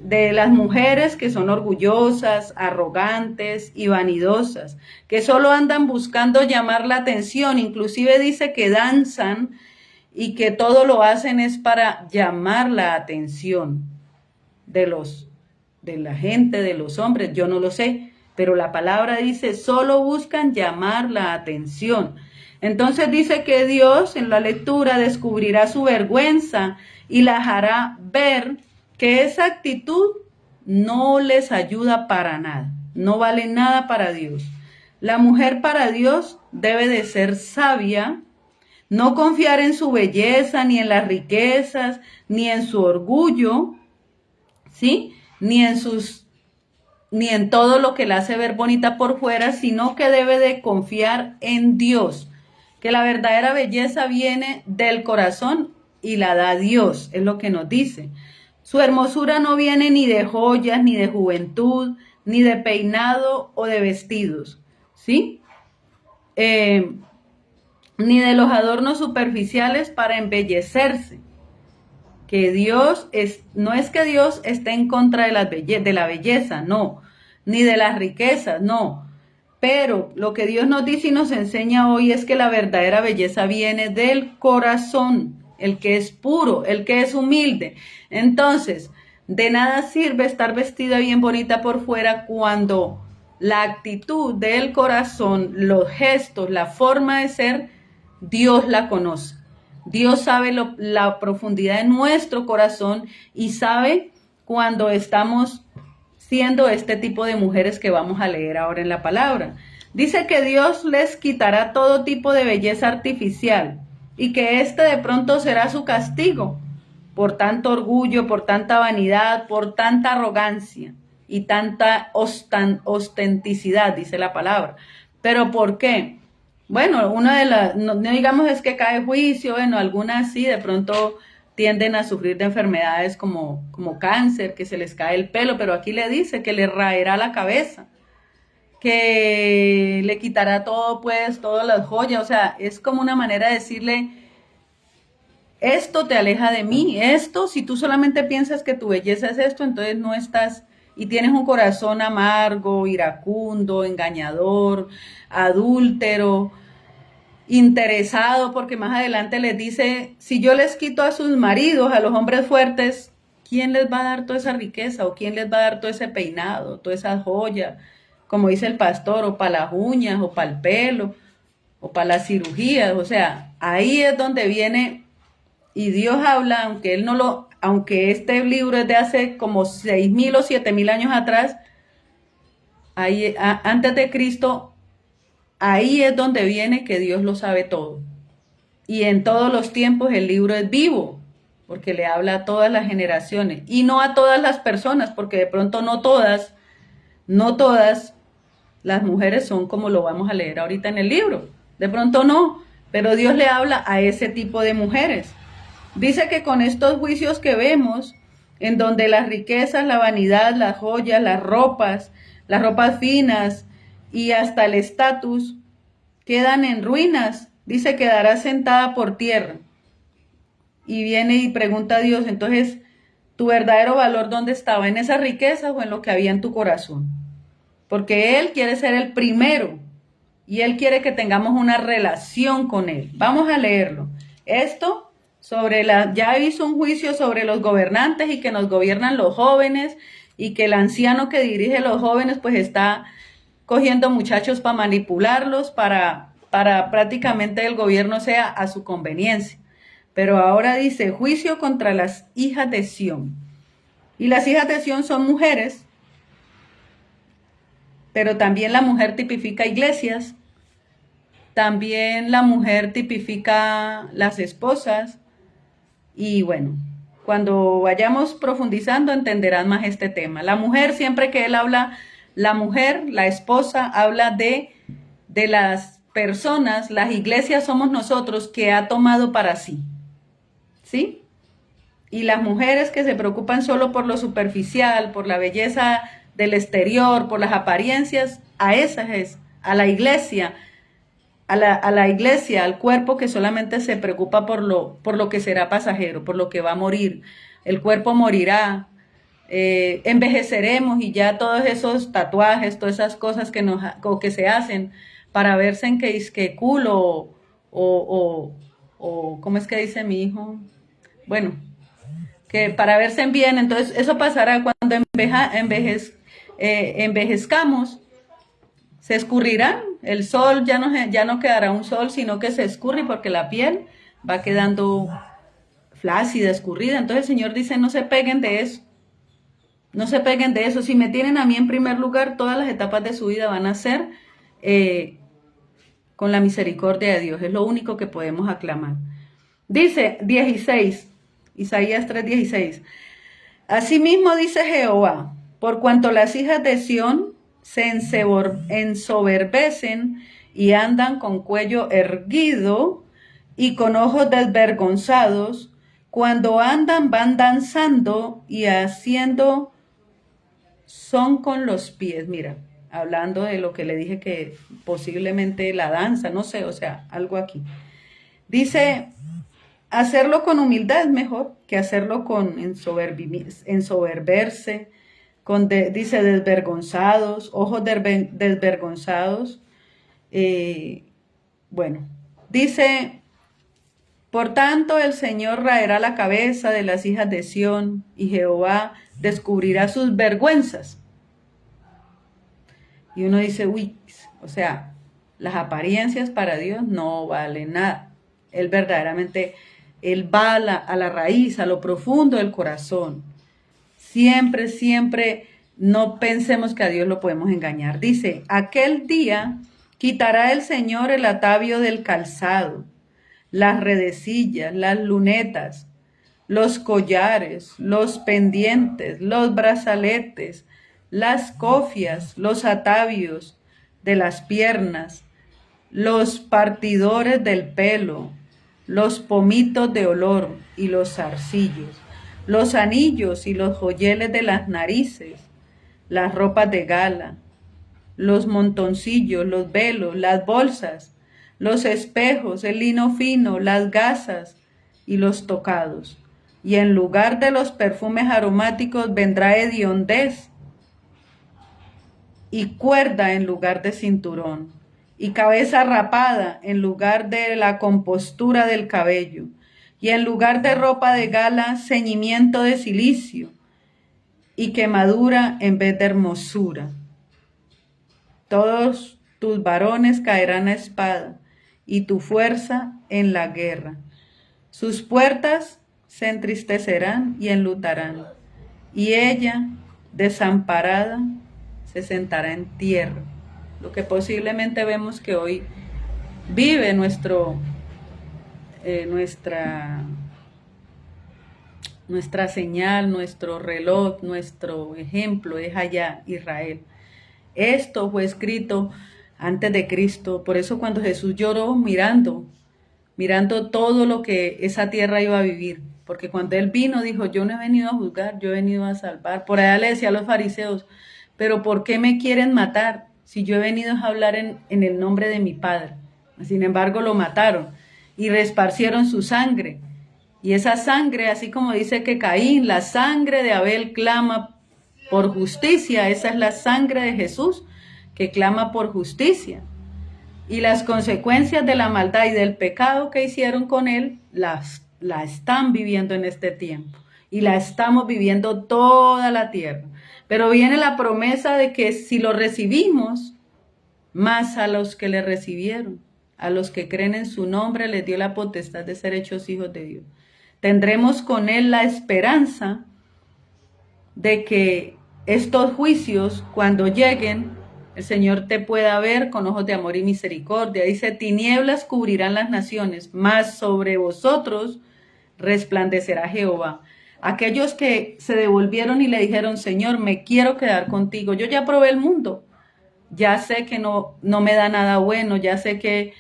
de las mujeres que son orgullosas, arrogantes y vanidosas, que solo andan buscando llamar la atención. Inclusive dice que danzan y que todo lo hacen es para llamar la atención de la gente, de los hombres. Yo no lo sé, pero la palabra dice, solo buscan llamar la atención. Entonces dice que Dios en la lectura descubrirá su vergüenza y las hará ver que esa actitud no les ayuda para nada, no vale nada para Dios. La mujer para Dios debe de ser sabia, no confiar en su belleza, ni en las riquezas, ni en su orgullo, ¿sí? Ni en todo lo que la hace ver bonita por fuera, sino que debe de confiar en Dios. Que la verdadera belleza viene del corazón y la da Dios, es lo que nos dice. Su hermosura no viene ni de joyas, ni de juventud, ni de peinado o de vestidos, ¿sí? Ni de los adornos superficiales para embellecerse. Que no es que Dios esté en contra de la belleza, no, ni de las riquezas, no. Pero lo que Dios nos dice y nos enseña hoy es que la verdadera belleza viene del corazón, el que es puro, el que es humilde. Entonces, de nada sirve estar vestida bien bonita por fuera cuando la actitud del corazón, los gestos, la forma de ser, Dios la conoce. Dios sabe la profundidad de nuestro corazón y sabe cuando estamos siendo este tipo de mujeres que vamos a leer ahora en la palabra. Dice que Dios les quitará todo tipo de belleza artificial y que este de pronto será su castigo por tanto orgullo, por tanta vanidad, por tanta arrogancia y tanta ostenticidad, dice la palabra. ¿Pero por qué? Bueno, una de las, no digamos es que cae juicio, bueno, algunas sí, de pronto tienden a sufrir de enfermedades como cáncer, que se les cae el pelo, pero aquí le dice que le raerá la cabeza, que le quitará todo, pues, todas las joyas, o sea, es como una manera de decirle, esto te aleja de mí, esto, si tú solamente piensas que tu belleza es esto, entonces no estás, y tienes un corazón amargo, iracundo, engañador, adúltero, interesado, porque más adelante les dice, si yo les quito a sus maridos, a los hombres fuertes, ¿quién les va a dar toda esa riqueza? ¿O quién les va a dar todo ese peinado, toda esa joya? Como dice el pastor, o para las uñas, o para el pelo, o para las cirugías. O sea, ahí es donde viene, y Dios habla, aunque este libro es de hace como 6,000 o 7,000 años atrás, ahí, antes de Cristo, ahí es donde viene que Dios lo sabe todo. Y en todos los tiempos el libro es vivo, porque le habla a todas las generaciones y no a todas las personas, porque de pronto no todas las mujeres son como lo vamos a leer ahorita en el libro. De pronto no, pero Dios le habla a ese tipo de mujeres. Dice que con estos juicios que vemos, en donde las riquezas, la vanidad, las joyas, las ropas finas y hasta el estatus quedan en ruinas, dice quedará sentada por tierra. Y viene y pregunta a Dios, entonces, ¿tu verdadero valor dónde estaba? ¿En esas riquezas o en lo que había en tu corazón? Porque Él quiere ser el primero y Él quiere que tengamos una relación con Él. Vamos a leerlo. Esto ya hizo un juicio sobre los gobernantes y que nos gobiernan los jóvenes y que el anciano que dirige los jóvenes pues está cogiendo muchachos para manipularlos, para prácticamente el gobierno sea a su conveniencia. Pero ahora dice, juicio contra las hijas de Sión. Y las hijas de Sión son mujeres, pero también la mujer tipifica iglesias, también la mujer tipifica las esposas, y bueno, cuando vayamos profundizando entenderán más este tema. La mujer, siempre que él habla, la mujer, la esposa, habla de las personas, las iglesias somos nosotros que ha tomado para sí, ¿sí? Y las mujeres que se preocupan solo por lo superficial, por la belleza del exterior, por las apariencias, a esas es, a la iglesia, al cuerpo que solamente se preocupa por lo que será pasajero, por lo que va a morir. El cuerpo morirá, envejeceremos y ya todos esos tatuajes, todas esas cosas que se hacen para verse en que culo o ¿cómo es que dice mi hijo? Bueno, que para verse bien, entonces eso pasará cuando envejezcamos, se escurrirán, el sol ya no quedará un sol, sino que se escurre porque la piel va quedando flácida, escurrida. Entonces el Señor dice, no se peguen de eso, no se peguen de eso. Si me tienen a mí en primer lugar, todas las etapas de su vida van a ser con la misericordia de Dios, es lo único que podemos aclamar. Dice 16, Isaías 3:16, asimismo dice Jehová, por cuanto las hijas de Sión se ensoberbecen y andan con cuello erguido y con ojos desvergonzados, Cuando andan van danzando y haciendo son con los pies. Mira, hablando de lo que le dije que posiblemente la danza, no sé, o sea, algo aquí. Dice, hacerlo con humildad es mejor que hacerlo con ensoberberse, dice desvergonzados, ojos desvergonzados. Bueno, dice, por tanto el Señor raerá la cabeza de las hijas de Sión y Jehová descubrirá sus vergüenzas. Y uno dice, uy, o sea, las apariencias para Dios no valen nada. Él verdaderamente, Él va a la raíz, a lo profundo del corazón. Siempre, siempre no pensemos que a Dios lo podemos engañar. Dice, aquel día quitará el Señor el atavio del calzado, las redecillas, las lunetas, los collares, los pendientes, los brazaletes, las cofias, los atavios de las piernas, los partidores del pelo, los pomitos de olor y los zarcillos, los anillos y los joyeles de las narices, las ropas de gala, los montoncillos, los velos, las bolsas, los espejos, el lino fino, las gasas y los tocados. Y en lugar de los perfumes aromáticos vendrá hediondez y cuerda en lugar de cinturón, y cabeza rapada en lugar de la compostura del cabello, y en lugar de ropa de gala, ceñimiento de cilicio, y quemadura en vez de hermosura. Todos tus varones caerán a espada, y tu fuerza en la guerra. Sus puertas se entristecerán y enlutarán, y ella, desamparada, se sentará en tierra. Lo que posiblemente vemos que hoy vive nuestra señal, nuestro reloj, nuestro ejemplo es allá, Israel. Esto fue escrito antes de Cristo. Por eso cuando Jesús lloró mirando todo lo que esa tierra iba a vivir. Porque cuando Él vino dijo, yo no he venido a juzgar, yo he venido a salvar. Por allá le decía a los fariseos, pero ¿por qué me quieren matar? Si yo he venido a hablar en el nombre de mi Padre. Sin embargo lo mataron y reesparcieron su sangre. Y esa sangre, así como dice que Caín, la sangre de Abel clama por justicia, esa es la sangre de Jesús que clama por justicia. Y las consecuencias de la maldad y del pecado que hicieron con él, la están viviendo en este tiempo. Y la estamos viviendo toda la tierra. Pero viene la promesa de que si lo recibimos, más a los que le recibieron, a los que creen en su nombre, les dio la potestad de ser hechos hijos de Dios. Tendremos con él la esperanza de que estos juicios, cuando lleguen, el Señor te pueda ver con ojos de amor y misericordia. Dice, tinieblas cubrirán las naciones, mas sobre vosotros resplandecerá Jehová. Aquellos que se devolvieron y le dijeron, Señor, me quiero quedar contigo. Yo ya probé el mundo. Ya sé que no me da nada bueno. Ya sé que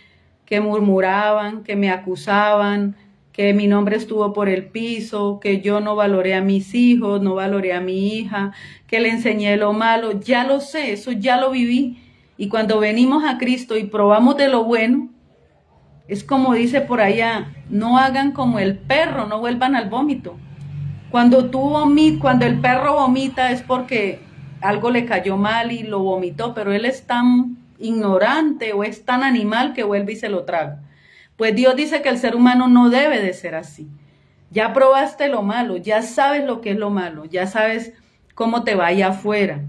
murmuraban, que me acusaban, que mi nombre estuvo por el piso, que yo no valoré a mis hijos, no valoré a mi hija, que le enseñé lo malo. Ya lo sé, eso ya lo viví. Y cuando venimos a Cristo y probamos de lo bueno, es como dice por allá, no hagan como el perro, no vuelvan al vómito. Cuando el perro vomita es porque algo le cayó mal y lo vomitó, pero él es tan ignorante o es tan animal que vuelve y se lo traga. Pues Dios dice que el ser humano no debe de ser así. Ya probaste lo malo, ya sabes lo que es lo malo, ya sabes cómo te va allá afuera.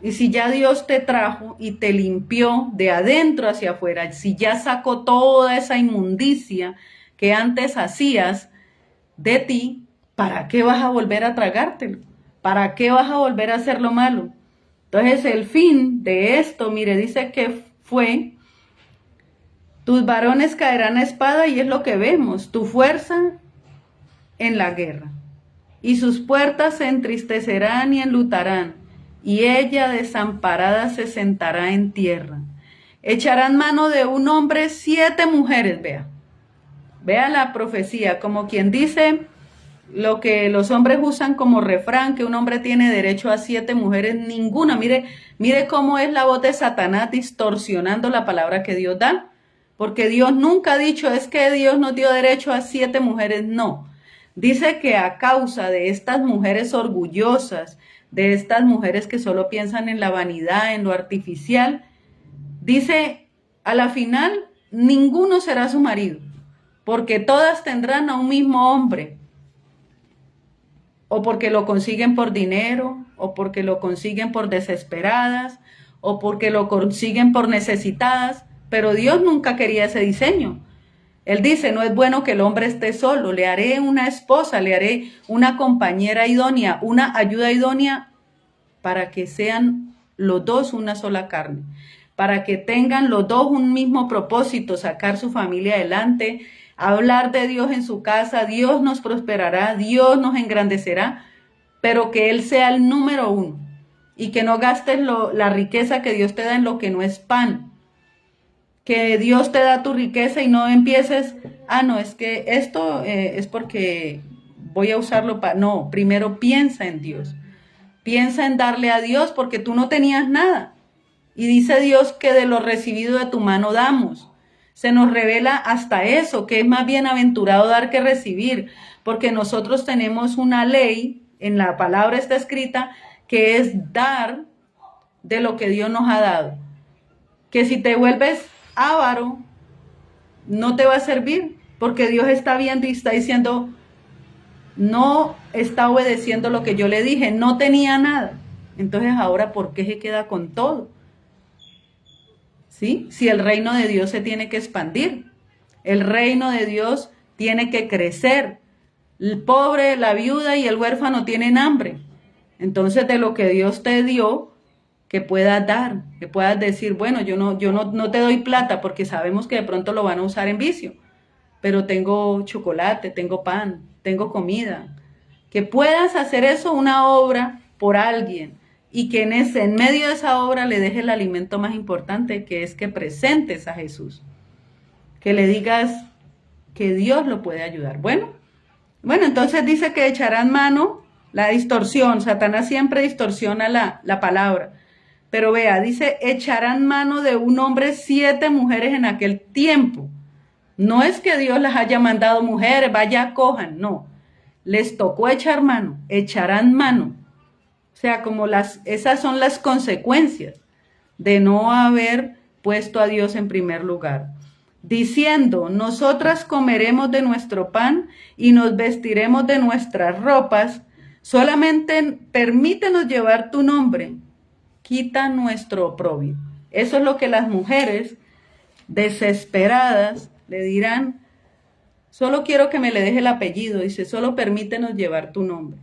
Y si ya Dios te trajo y te limpió de adentro hacia afuera, si ya sacó toda esa inmundicia que antes hacías de ti, ¿para qué vas a volver a tragártelo? ¿Para qué vas a volver a hacer lo malo? Entonces el fin de esto, mire, dice que fue... Tus varones caerán a espada y es lo que vemos, tu fuerza en la guerra. Y sus puertas se entristecerán y enlutarán, y ella desamparada se sentará en tierra. Echarán mano de un hombre 7 mujeres, vea la profecía, como quien dice, lo que los hombres usan como refrán, que un hombre tiene derecho a 7 mujeres, ninguna. Mire cómo es la voz de Satanás distorsionando la palabra que Dios da. Porque Dios nunca ha dicho, es que Dios nos dio derecho a 7 mujeres, no. Dice que a causa de estas mujeres orgullosas, de estas mujeres que solo piensan en la vanidad, en lo artificial, dice, a la final, ninguno será su marido, porque todas tendrán a un mismo hombre, o porque lo consiguen por dinero, o porque lo consiguen por desesperadas, o porque lo consiguen por necesitadas, pero Dios nunca quería ese diseño. Él dice, no es bueno que el hombre esté solo, le haré una esposa, le haré una compañera idónea, una ayuda idónea para que sean los dos una sola carne, para que tengan los dos un mismo propósito, sacar su familia adelante, hablar de Dios en su casa, Dios nos prosperará, Dios nos engrandecerá, pero que Él sea el número uno y que no gastes la riqueza que Dios te da en lo que no es pan. Que Dios te da tu riqueza y no empieces, no, es que esto es porque voy a usarlo para... No, primero piensa en Dios. Piensa en darle a Dios porque tú no tenías nada. Y dice Dios que de lo recibido de tu mano damos. Se nos revela hasta eso, que es más bienaventurado dar que recibir, porque nosotros tenemos una ley, en la palabra está escrita, que es dar de lo que Dios nos ha dado. Que si te vuelves avaro, no te va a servir, porque Dios está viendo y está diciendo, no está obedeciendo lo que yo le dije, no tenía nada. Entonces ahora, ¿por qué se queda con todo? ¿Sí? Si el reino de Dios se tiene que expandir, el reino de Dios tiene que crecer. El pobre, la viuda y el huérfano tienen hambre. Entonces, de lo que Dios te dio, que puedas dar, que puedas decir, bueno, yo no te doy plata porque sabemos que de pronto lo van a usar en vicio, pero tengo chocolate, tengo pan, tengo comida. Que puedas hacer eso una obra por alguien y que en medio de esa obra le dejes el alimento más importante, que es que presentes a Jesús, que le digas que Dios lo puede ayudar. Bueno, entonces dice que echarán mano, la distorsión, Satanás siempre distorsiona la palabra. Pero vea, dice, echarán mano de un hombre 7 mujeres en aquel tiempo. No es que Dios las haya mandado mujeres, vaya, cojan, no. Les tocó echar mano, echarán mano. O sea, esas son las consecuencias de no haber puesto a Dios en primer lugar. Diciendo, nosotras comeremos de nuestro pan y nos vestiremos de nuestras ropas, solamente permítenos llevar tu nombre. Quita nuestro oprobio. Eso es lo que las mujeres desesperadas le dirán. Solo quiero que me le deje el apellido. Dice, solo permítenos llevar tu nombre.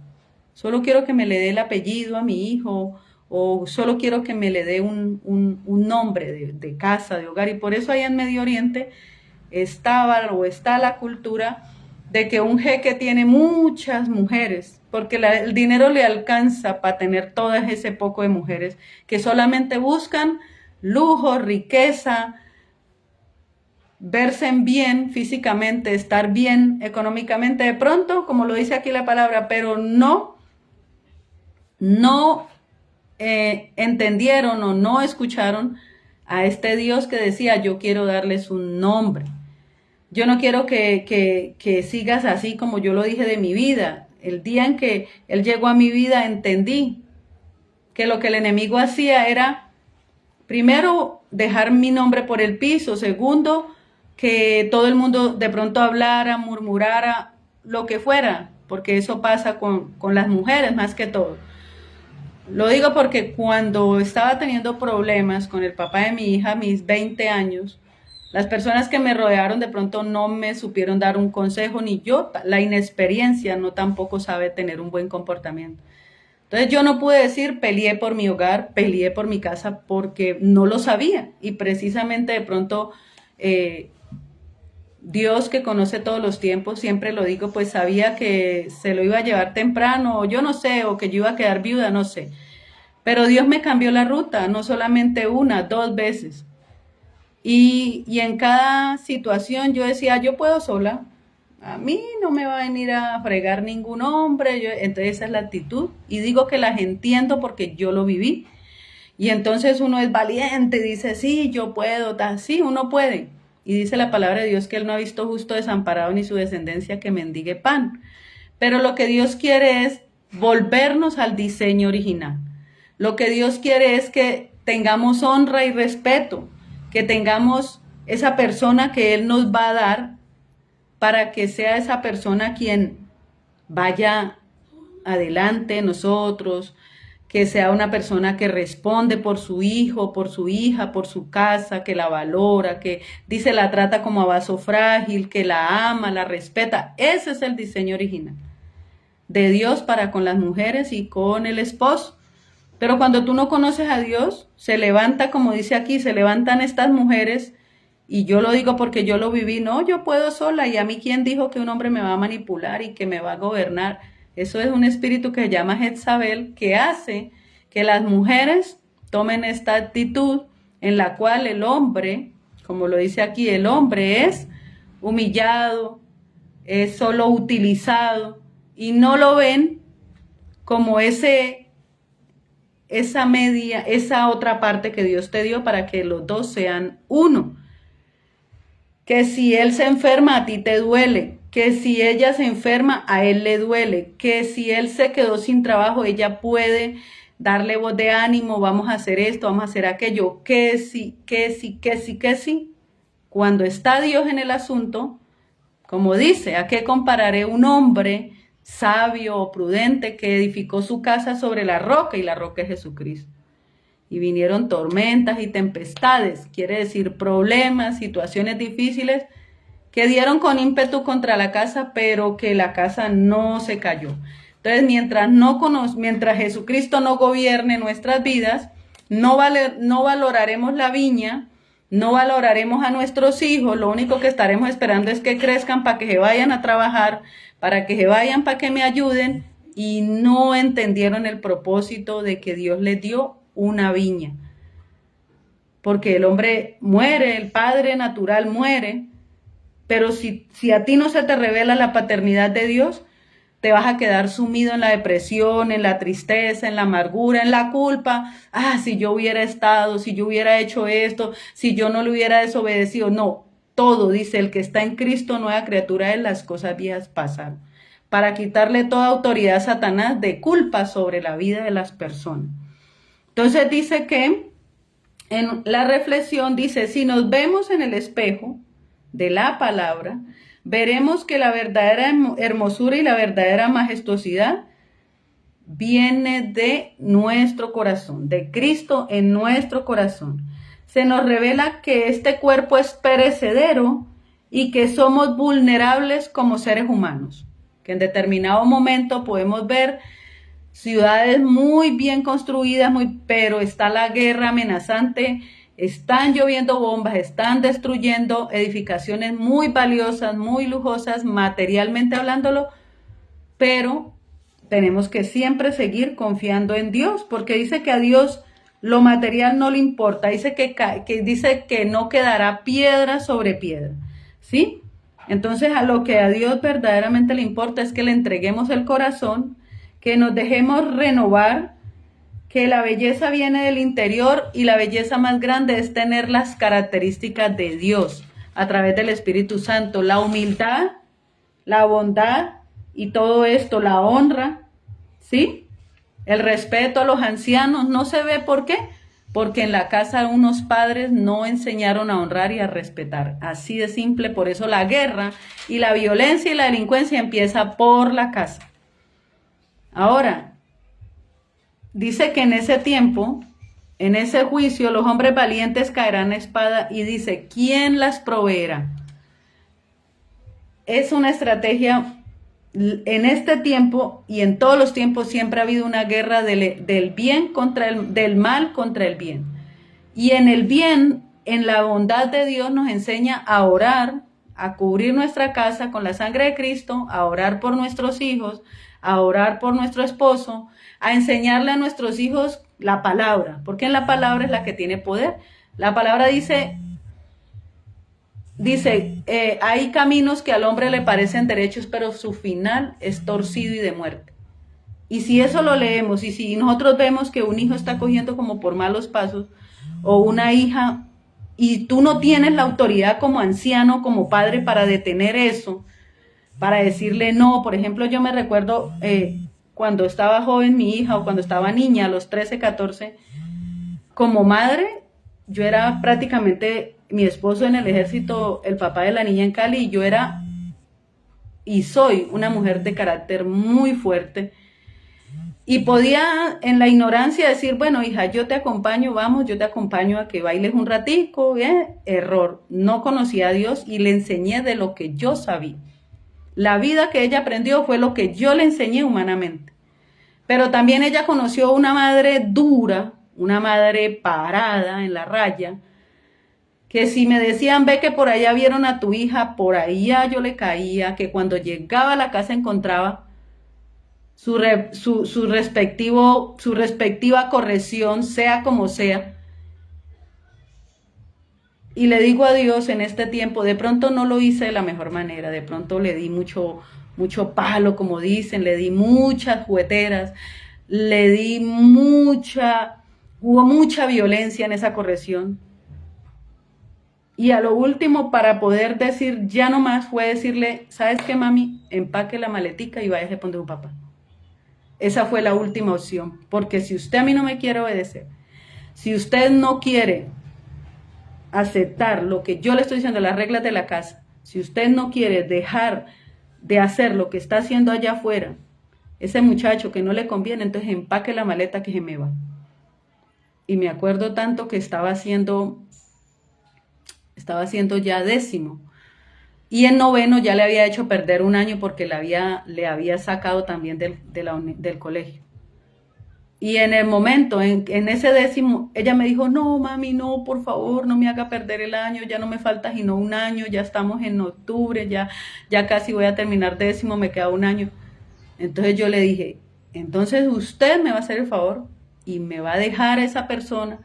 Solo quiero que me le dé el apellido a mi hijo, o solo quiero que me le dé un nombre de casa, de hogar. Y por eso allá en Medio Oriente está la cultura de que un jeque tiene muchas mujeres, porque el dinero le alcanza para tener todo ese poco de mujeres que solamente buscan lujo, riqueza, verse bien físicamente, estar bien económicamente de pronto, como lo dice aquí la palabra, pero no entendieron o no escucharon a este Dios que decía, yo quiero darles un nombre. Yo no quiero que sigas así como yo lo dije de mi vida. El día en que Él llegó a mi vida entendí que lo que el enemigo hacía era, primero, dejar mi nombre por el piso. Segundo, que todo el mundo de pronto hablara, murmurara, lo que fuera, porque eso pasa con las mujeres más que todo. Lo digo porque cuando estaba teniendo problemas con el papá de mi hija, a mis 20 años, las personas que me rodearon de pronto no me supieron dar un consejo, ni yo, la inexperiencia no tampoco sabe tener un buen comportamiento. Entonces yo no pude decir, peleé por mi hogar, peleé por mi casa, porque no lo sabía. Y precisamente de pronto Dios, que conoce todos los tiempos, siempre lo digo, pues sabía que se lo iba a llevar temprano, o yo no sé, o que yo iba a quedar viuda, no sé. Pero Dios me cambió la ruta, no solamente una, 2 veces. Y en cada situación yo decía, yo puedo sola. a mí no me va a venir a fregar ningún hombre. Entonces esa es la actitud. Y digo que las entiendo porque yo lo viví. Y entonces uno es valiente, dice, sí, yo puedo, sí, uno puede. Y dice la palabra de Dios que Él no ha visto justo desamparado ni su descendencia que mendigue pan. Pero lo que Dios quiere es volvernos al diseño original. Lo que Dios quiere es que tengamos honra y respeto, que tengamos esa persona que Él nos va a dar para que sea esa persona quien vaya adelante nosotros, que sea una persona que responde por su hijo, por su hija, por su casa, que la valora, que dice la trata como a vaso frágil, que la ama, la respeta. Ese es el diseño original de Dios para con las mujeres y con el esposo. Pero cuando tú no conoces a Dios, se levanta, como dice aquí, se levantan estas mujeres, y yo lo digo porque yo lo viví, no, yo puedo sola, y a mí quién dijo que un hombre me va a manipular y que me va a gobernar. Eso es un espíritu que se llama Jezabel, que hace que las mujeres tomen esta actitud en la cual el hombre, como lo dice aquí, el hombre es humillado, es solo utilizado, y no lo ven como esa otra parte que Dios te dio para que los dos sean uno. Que si él se enferma, a ti te duele. Que si ella se enferma, a él le duele. Que si él se quedó sin trabajo, ella puede darle voz de ánimo, vamos a hacer esto, vamos a hacer aquello. Que sí. Cuando está Dios en el asunto, como dice, ¿a qué compararé un hombre sabio o prudente que edificó su casa sobre la roca? Y la roca es Jesucristo. Y vinieron tormentas y tempestades, quiere decir problemas, situaciones difíciles que dieron con ímpetu contra la casa, pero que la casa no se cayó. Entonces, mientras Jesucristo no gobierne nuestras vidas, no valoraremos la viña, no valoraremos a nuestros hijos, lo único que estaremos esperando es que crezcan para que se vayan a trabajar, para que se vayan, para que me ayuden, y no entendieron el propósito de que Dios les dio una viña. Porque el hombre muere, el padre natural muere, pero si a ti no se te revela la paternidad de Dios, te vas a quedar sumido en la depresión, en la tristeza, en la amargura, en la culpa. Si yo hubiera estado, si yo hubiera hecho esto, si yo no le hubiera desobedecido. No, todo, dice, el que está en Cristo, nueva criatura es, las cosas viejas pasaron. Para quitarle toda autoridad a Satanás de culpa sobre la vida de las personas. Entonces dice que en la reflexión dice, si nos vemos en el espejo de la palabra, veremos que la verdadera hermosura y la verdadera majestuosidad viene de nuestro corazón, de Cristo en nuestro corazón. Se nos revela que este cuerpo es perecedero y que somos vulnerables como seres humanos, que en determinado momento podemos ver ciudades muy bien construidas, pero está la guerra amenazante, están lloviendo bombas, están destruyendo edificaciones muy valiosas, muy lujosas, materialmente hablándolo, pero tenemos que siempre seguir confiando en Dios, porque dice que a Dios lo material no le importa, dice que no quedará piedra sobre piedra, ¿sí? Entonces a lo que a Dios verdaderamente le importa es que le entreguemos el corazón, que nos dejemos renovar, que la belleza viene del interior y la belleza más grande es tener las características de Dios a través del Espíritu Santo, la humildad, la bondad y todo esto, la honra, ¿sí? El respeto a los ancianos no se ve, ¿por qué? Porque en la casa unos padres no enseñaron a honrar y a respetar, así de simple. Por eso la guerra y la violencia y la delincuencia empieza por la casa. Ahora, dice que en ese tiempo, en ese juicio, los hombres valientes caerán a espada y dice, ¿quién las proveerá? Es una estrategia, en este tiempo y en todos los tiempos siempre ha habido una guerra del bien del mal contra el bien. Y en el bien, en la bondad de Dios nos enseña a orar, a cubrir nuestra casa con la sangre de Cristo, a orar por nuestros hijos, a orar por nuestro esposo, a enseñarle a nuestros hijos la palabra, porque en la palabra es la que tiene poder. La palabra dice dice, hay caminos que al hombre le parecen derechos, pero su final es torcido y de muerte. Y si eso lo leemos, y si nosotros vemos que un hijo está cogiendo como por malos pasos, o una hija, y tú no tienes la autoridad como anciano, como padre, para detener eso, para decirle no. Por ejemplo, yo me recuerdo cuando estaba joven mi hija, o cuando estaba niña, a los 13, 14, como madre, yo era prácticamente mi esposo en el ejército, el papá de la niña en Cali, y yo era y soy una mujer de carácter muy fuerte. Y podía en la ignorancia decir, bueno, hija, yo te acompaño, vamos, yo te acompaño a que bailes un ratico, bien. Error. No conocía a Dios y le enseñé de lo que yo sabía. La vida que ella aprendió fue lo que yo le enseñé humanamente. Pero también ella conoció una madre dura, una madre parada en la raya, que si me decían, ve que por allá vieron a tu hija, por allá yo le caía, que cuando llegaba a la casa encontraba su respectiva corrección, sea como sea. Y le digo a Dios en este tiempo, de pronto no lo hice de la mejor manera, de pronto le di mucho palo, como dicen, le di muchas jugueteras, hubo mucha violencia en esa corrección. Y a lo último, para poder decir ya no más, fue decirle, ¿sabes qué, mami? Empaque la maletica y váyase a poner un papá. Esa fue la última opción, porque si usted a mí no me quiere obedecer, si usted no quiere aceptar lo que yo le estoy diciendo, las reglas de la casa, si usted no quiere dejar de hacer lo que está haciendo allá afuera, ese muchacho que no le conviene, entonces empaque la maleta que se me va. Y me acuerdo tanto que estaba haciendo ya 10º. Y en 9º ya le había hecho perder un año porque le había sacado también del colegio. Y en el momento, en ese 10º, ella me dijo, no, mami, no, por favor, no me haga perder el año, ya no me falta sino un año, ya estamos en octubre, ya casi voy a terminar 10º, me queda un año. Entonces yo le dije, entonces usted me va a hacer el favor y me va a dejar a esa persona.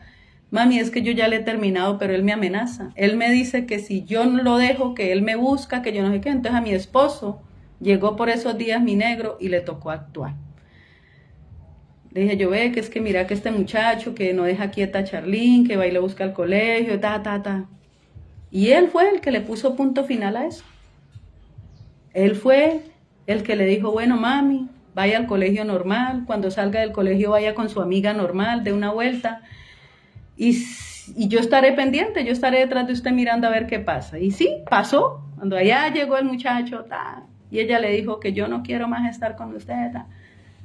Mami, es que yo ya le he terminado, pero él me amenaza. Él me dice que si yo no lo dejo, que él me busca, que yo no sé qué. Entonces a mi esposo llegó por esos días mi negro y le tocó actuar. Le dije, yo ve que es que mira que este muchacho que no deja quieta a Charlene, que va y le busca al colegio, ta. Y él fue el que le puso punto final a eso. Él fue el que le dijo, bueno, mami, vaya al colegio normal, cuando salga del colegio vaya con su amiga normal, dé una vuelta. Y yo estaré pendiente, yo estaré detrás de usted mirando a ver qué pasa. Y sí, pasó. Cuando allá llegó el muchacho, y ella le dijo que yo no quiero más estar con usted.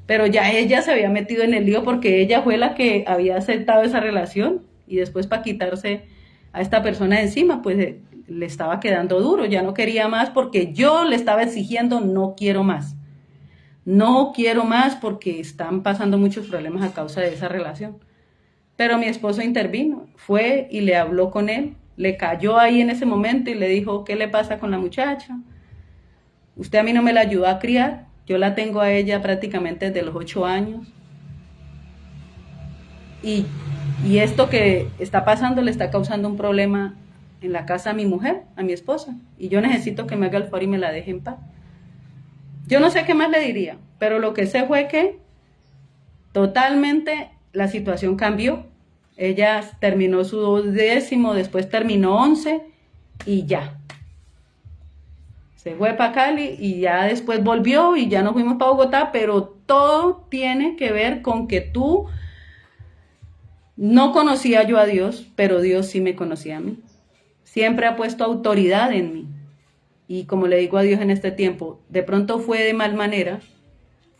Pero ya ella se había metido en el lío porque ella fue la que había aceptado esa relación. Y después para quitarse a esta persona de encima, pues le estaba quedando duro. Ya no quería más porque yo le estaba exigiendo, no quiero más. No quiero más porque están pasando muchos problemas a causa de esa relación. Pero mi esposo intervino, fue y le habló con él, le cayó ahí en ese momento y le dijo, ¿qué le pasa con la muchacha? Usted a mí no me la ayudó a criar, yo la tengo a ella prácticamente desde los 8 años. Y esto que está pasando le está causando un problema en la casa a mi mujer, a mi esposa. Y yo necesito que me haga el favor y me la deje en paz. Yo no sé qué más le diría, pero lo que sé fue que totalmente la situación cambió. Ella terminó su 10º, después terminó 11 y ya. Se fue para Cali y ya después volvió y ya nos fuimos para Bogotá, pero todo tiene que ver con que tú no conocía yo a Dios, pero Dios sí me conocía a mí. Siempre ha puesto autoridad en mí. Y como le digo a Dios en este tiempo, de pronto fue de mal manera,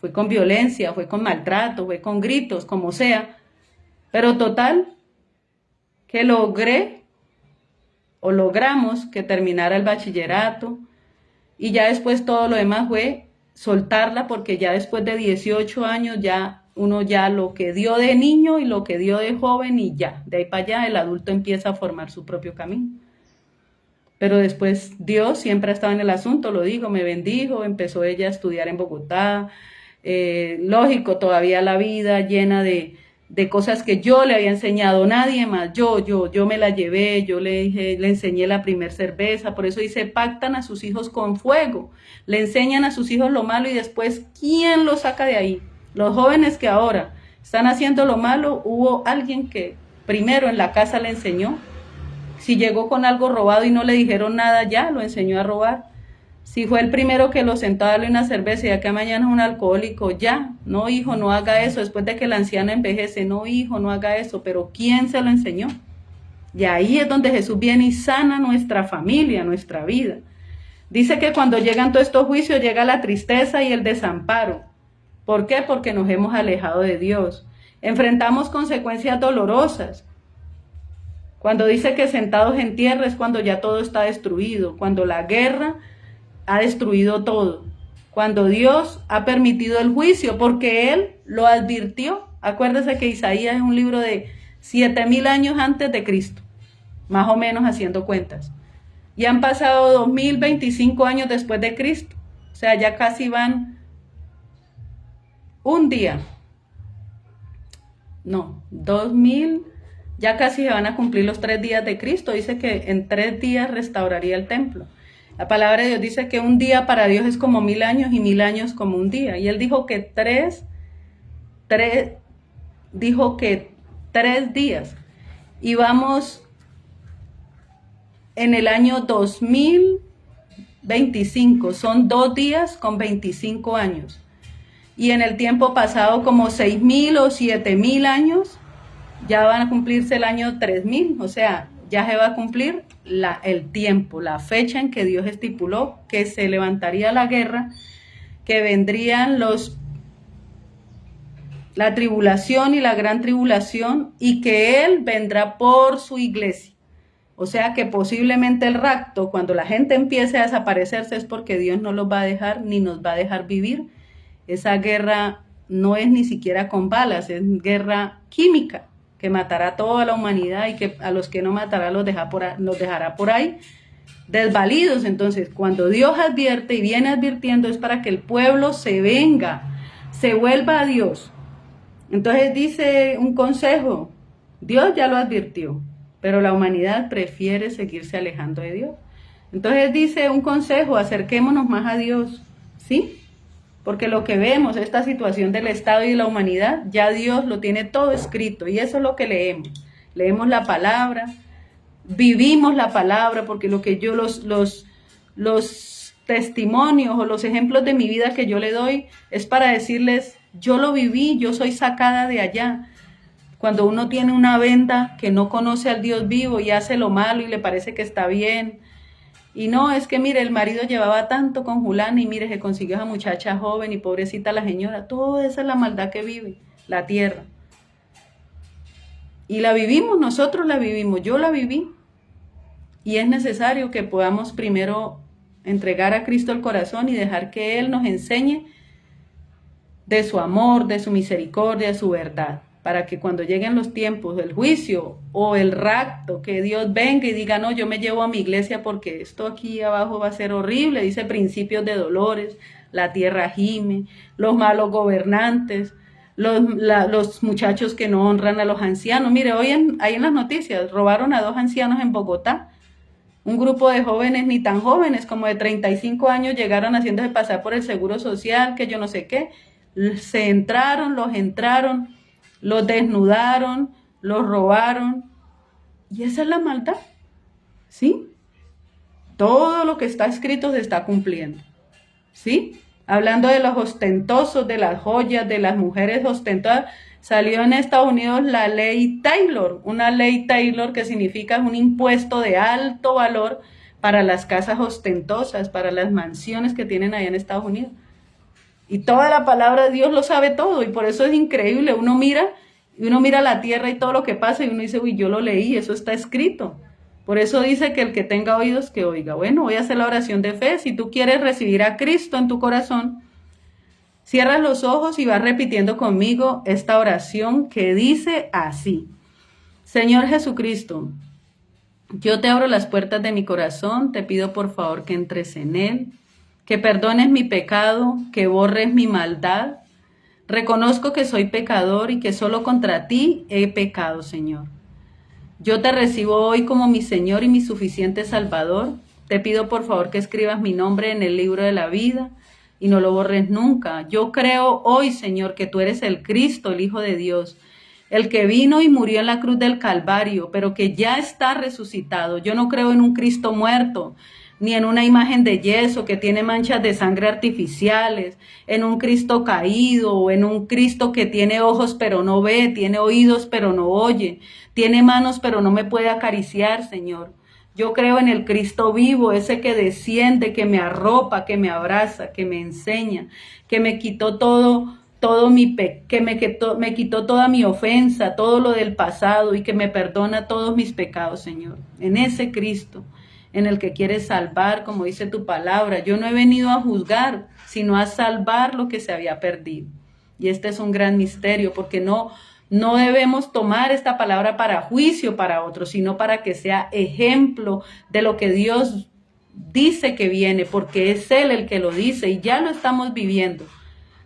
fue con violencia, fue con maltrato, fue con gritos, como sea. Pero total, que logramos que terminara el bachillerato y ya después todo lo demás fue soltarla porque ya después de 18 años ya uno ya lo que dio de niño y lo que dio de joven y ya, de ahí para allá el adulto empieza a formar su propio camino. Pero después Dios siempre ha estado en el asunto, lo digo, me bendijo, empezó ella a estudiar en Bogotá, lógico, todavía la vida llena de de cosas que yo le había enseñado, nadie más, yo me la llevé, yo le dije, le enseñé la primer cerveza, por eso dice, pactan a sus hijos con fuego, le enseñan a sus hijos lo malo y después, ¿quién lo saca de ahí? Los jóvenes que ahora están haciendo lo malo, hubo alguien que primero en la casa le enseñó. Si llegó con algo robado y no le dijeron nada, ya lo enseñó a robar. Si fue el primero que lo sentó a darle una cerveza y acá mañana es un alcohólico, ya, no hijo, no haga eso. Después de que la anciana envejece, no hijo, no haga eso. Pero ¿quién se lo enseñó? Y ahí es donde Jesús viene y sana nuestra familia, nuestra vida. Dice que cuando llegan todos estos juicios llega la tristeza y el desamparo. ¿Por qué? Porque nos hemos alejado de Dios. Enfrentamos consecuencias dolorosas. Cuando dice que sentados en tierra es cuando ya todo está destruido, cuando la guerra ha destruido todo, cuando Dios ha permitido el juicio, porque Él lo advirtió. Acuérdese que Isaías es un libro de 7.000 años antes de Cristo, más o menos haciendo cuentas. Y han pasado 2025 años después de Cristo, o sea, ya casi van un día, no, 2000, ya casi se van a cumplir los 3 días de Cristo. Dice que en 3 días restauraría el templo. La palabra de Dios dice que un día para Dios es como 1000 años y 1000 años como un día. Y Él dijo que tres días. Y vamos en el año 2025. Son 2 días con 25 años. Y en el tiempo pasado como 6.000 o 7.000 años, ya van a cumplirse el año 3.000, o sea, ya se va a cumplir el tiempo, la fecha en que Dios estipuló que se levantaría la guerra, que vendrían la tribulación y la gran tribulación, y que Él vendrá por su iglesia. O sea que posiblemente el rapto, cuando la gente empiece a desaparecerse, es porque Dios no los va a dejar ni nos va a dejar vivir. Esa guerra no es ni siquiera con balas, es guerra química, que matará a toda la humanidad y que a los que no matará los dejará por ahí desvalidos. Entonces, cuando Dios advierte y viene advirtiendo es para que el pueblo se venga, se vuelva a Dios. Entonces dice un consejo, Dios ya lo advirtió, pero la humanidad prefiere seguirse alejando de Dios. Entonces dice un consejo, acerquémonos más a Dios, ¿sí? Porque lo que vemos, esta situación del Estado y de la humanidad, ya Dios lo tiene todo escrito y eso es lo que leemos. Leemos la palabra, vivimos la palabra, porque lo que yo, los testimonios o los ejemplos de mi vida que yo le doy es para decirles, yo lo viví, yo soy sacada de allá. Cuando uno tiene una venda que no conoce al Dios vivo y hace lo malo y le parece que está bien, y no, es que mire, el marido llevaba tanto con Julana y mire, se consiguió a esa muchacha joven y pobrecita la señora. Toda esa es la maldad que vive la tierra. Y la vivimos, nosotros la vivimos, yo la viví. Y es necesario que podamos primero entregar a Cristo el corazón y dejar que Él nos enseñe de su amor, de su misericordia, de su verdad. Para que cuando lleguen los tiempos del juicio o el rapto, que Dios venga y diga, no, yo me llevo a mi iglesia porque esto aquí abajo va a ser horrible, dice principios de dolores, la tierra gime, los malos gobernantes, los muchachos que no honran a los ancianos. Mire, ahí en las noticias, robaron a 2 ancianos en Bogotá. Un grupo de jóvenes, ni tan jóvenes, como de 35 años, llegaron haciéndose pasar por el Seguro Social, que yo no sé qué. Los entraron, los desnudaron, los robaron. Y esa es la maldad, ¿sí? Todo lo que está escrito se está cumpliendo, ¿sí? Hablando de los ostentosos, de las joyas, de las mujeres ostentosas, salió en Estados Unidos la ley Taylor, una ley Taylor que significa un impuesto de alto valor para las casas ostentosas, para las mansiones que tienen allá en Estados Unidos. Y toda la palabra de Dios lo sabe todo, y por eso es increíble. Uno mira la tierra y todo lo que pasa, y uno dice, uy, yo lo leí, eso está escrito. Por eso dice que el que tenga oídos, que oiga. Bueno, voy a hacer la oración de fe. Si tú quieres recibir a Cristo en tu corazón, cierras los ojos y vas repitiendo conmigo esta oración que dice así. Señor Jesucristo, yo te abro las puertas de mi corazón, te pido por favor que entres en él, que perdones mi pecado, que borres mi maldad. Reconozco que soy pecador y que solo contra ti he pecado, Señor. Yo te recibo hoy como mi Señor y mi suficiente Salvador. Te pido por favor que escribas mi nombre en el libro de la vida y no lo borres nunca. Yo creo hoy, Señor, que tú eres el Cristo, el Hijo de Dios, el que vino y murió en la cruz del Calvario, pero que ya está resucitado. Yo no creo en un Cristo muerto, ni en una imagen de yeso que tiene manchas de sangre artificiales, en un Cristo caído o en un Cristo que tiene ojos pero no ve, tiene oídos pero no oye, tiene manos pero no me puede acariciar, Señor. Yo creo en el Cristo vivo, ese que desciende, que me arropa, que me abraza, que me enseña, que me quitó me quitó toda mi ofensa, todo lo del pasado y que me perdona todos mis pecados, Señor. En ese Cristo en el que quieres salvar, como dice tu palabra. Yo no he venido a juzgar, sino a salvar lo que se había perdido. Y este es un gran misterio, porque no debemos tomar esta palabra para juicio para otros, sino para que sea ejemplo de lo que Dios dice que viene, porque es Él el que lo dice y ya lo estamos viviendo.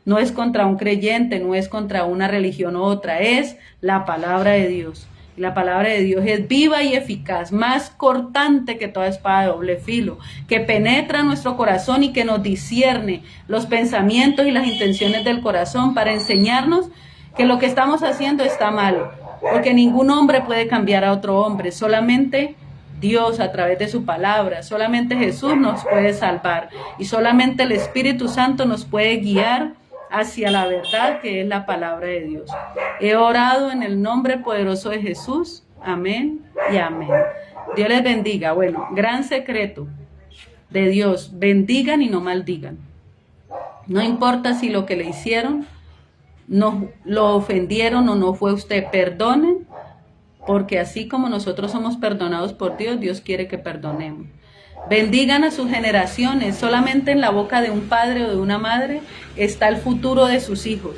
No es contra un creyente, no es contra una religión u otra, es la palabra de Dios. Y la palabra de Dios es viva y eficaz, más cortante que toda espada de doble filo, que penetra nuestro corazón y que nos discierne los pensamientos y las intenciones del corazón para enseñarnos que lo que estamos haciendo está mal, porque ningún hombre puede cambiar a otro hombre, solamente Dios a través de su palabra, solamente Jesús nos puede salvar y solamente el Espíritu Santo nos puede guiar hacia la verdad que es la palabra de Dios. He orado en el nombre poderoso de Jesús. Amén y amén. Dios les bendiga. Bueno, gran secreto de Dios. Bendigan y no maldigan. No importa si lo que le hicieron no lo ofendieron o no fue usted. Perdonen, porque así como nosotros somos perdonados por Dios, Dios quiere que perdonemos. Bendigan a sus generaciones. Solamente en la boca de un padre o de una madre está el futuro de sus hijos.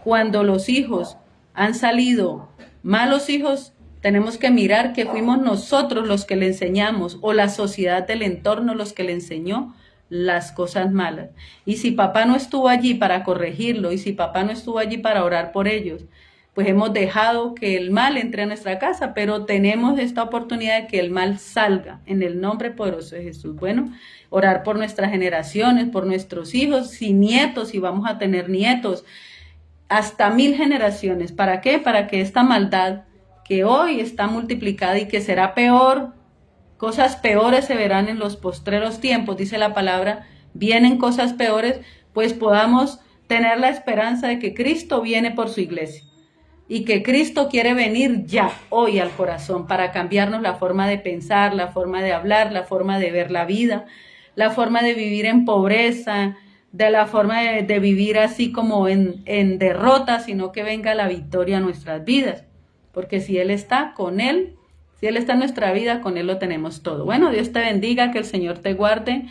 Cuando los hijos han salido malos hijos, tenemos que mirar que fuimos nosotros los que le enseñamos o la sociedad del entorno los que le enseñó las cosas malas. Y si papá no estuvo allí para corregirlo y si papá no estuvo allí para orar por ellos, pues hemos dejado que el mal entre a nuestra casa, pero tenemos esta oportunidad de que el mal salga en el nombre poderoso de Jesús. Bueno, orar por nuestras generaciones, por nuestros hijos y nietos, si vamos a tener nietos, hasta 1000 generaciones. ¿Para qué? Para que esta maldad que hoy está multiplicada y que será peor, cosas peores se verán en los postreros tiempos, dice la palabra, vienen cosas peores, pues podamos tener la esperanza de que Cristo viene por su iglesia. Y que Cristo quiere venir ya, hoy al corazón, para cambiarnos la forma de pensar, la forma de hablar, la forma de ver la vida, la forma de vivir en pobreza, de la forma de vivir así como en derrota, sino que venga la victoria a nuestras vidas. Porque si Él está con Él, si Él está en nuestra vida, con Él lo tenemos todo. Bueno, Dios te bendiga, que el Señor te guarde.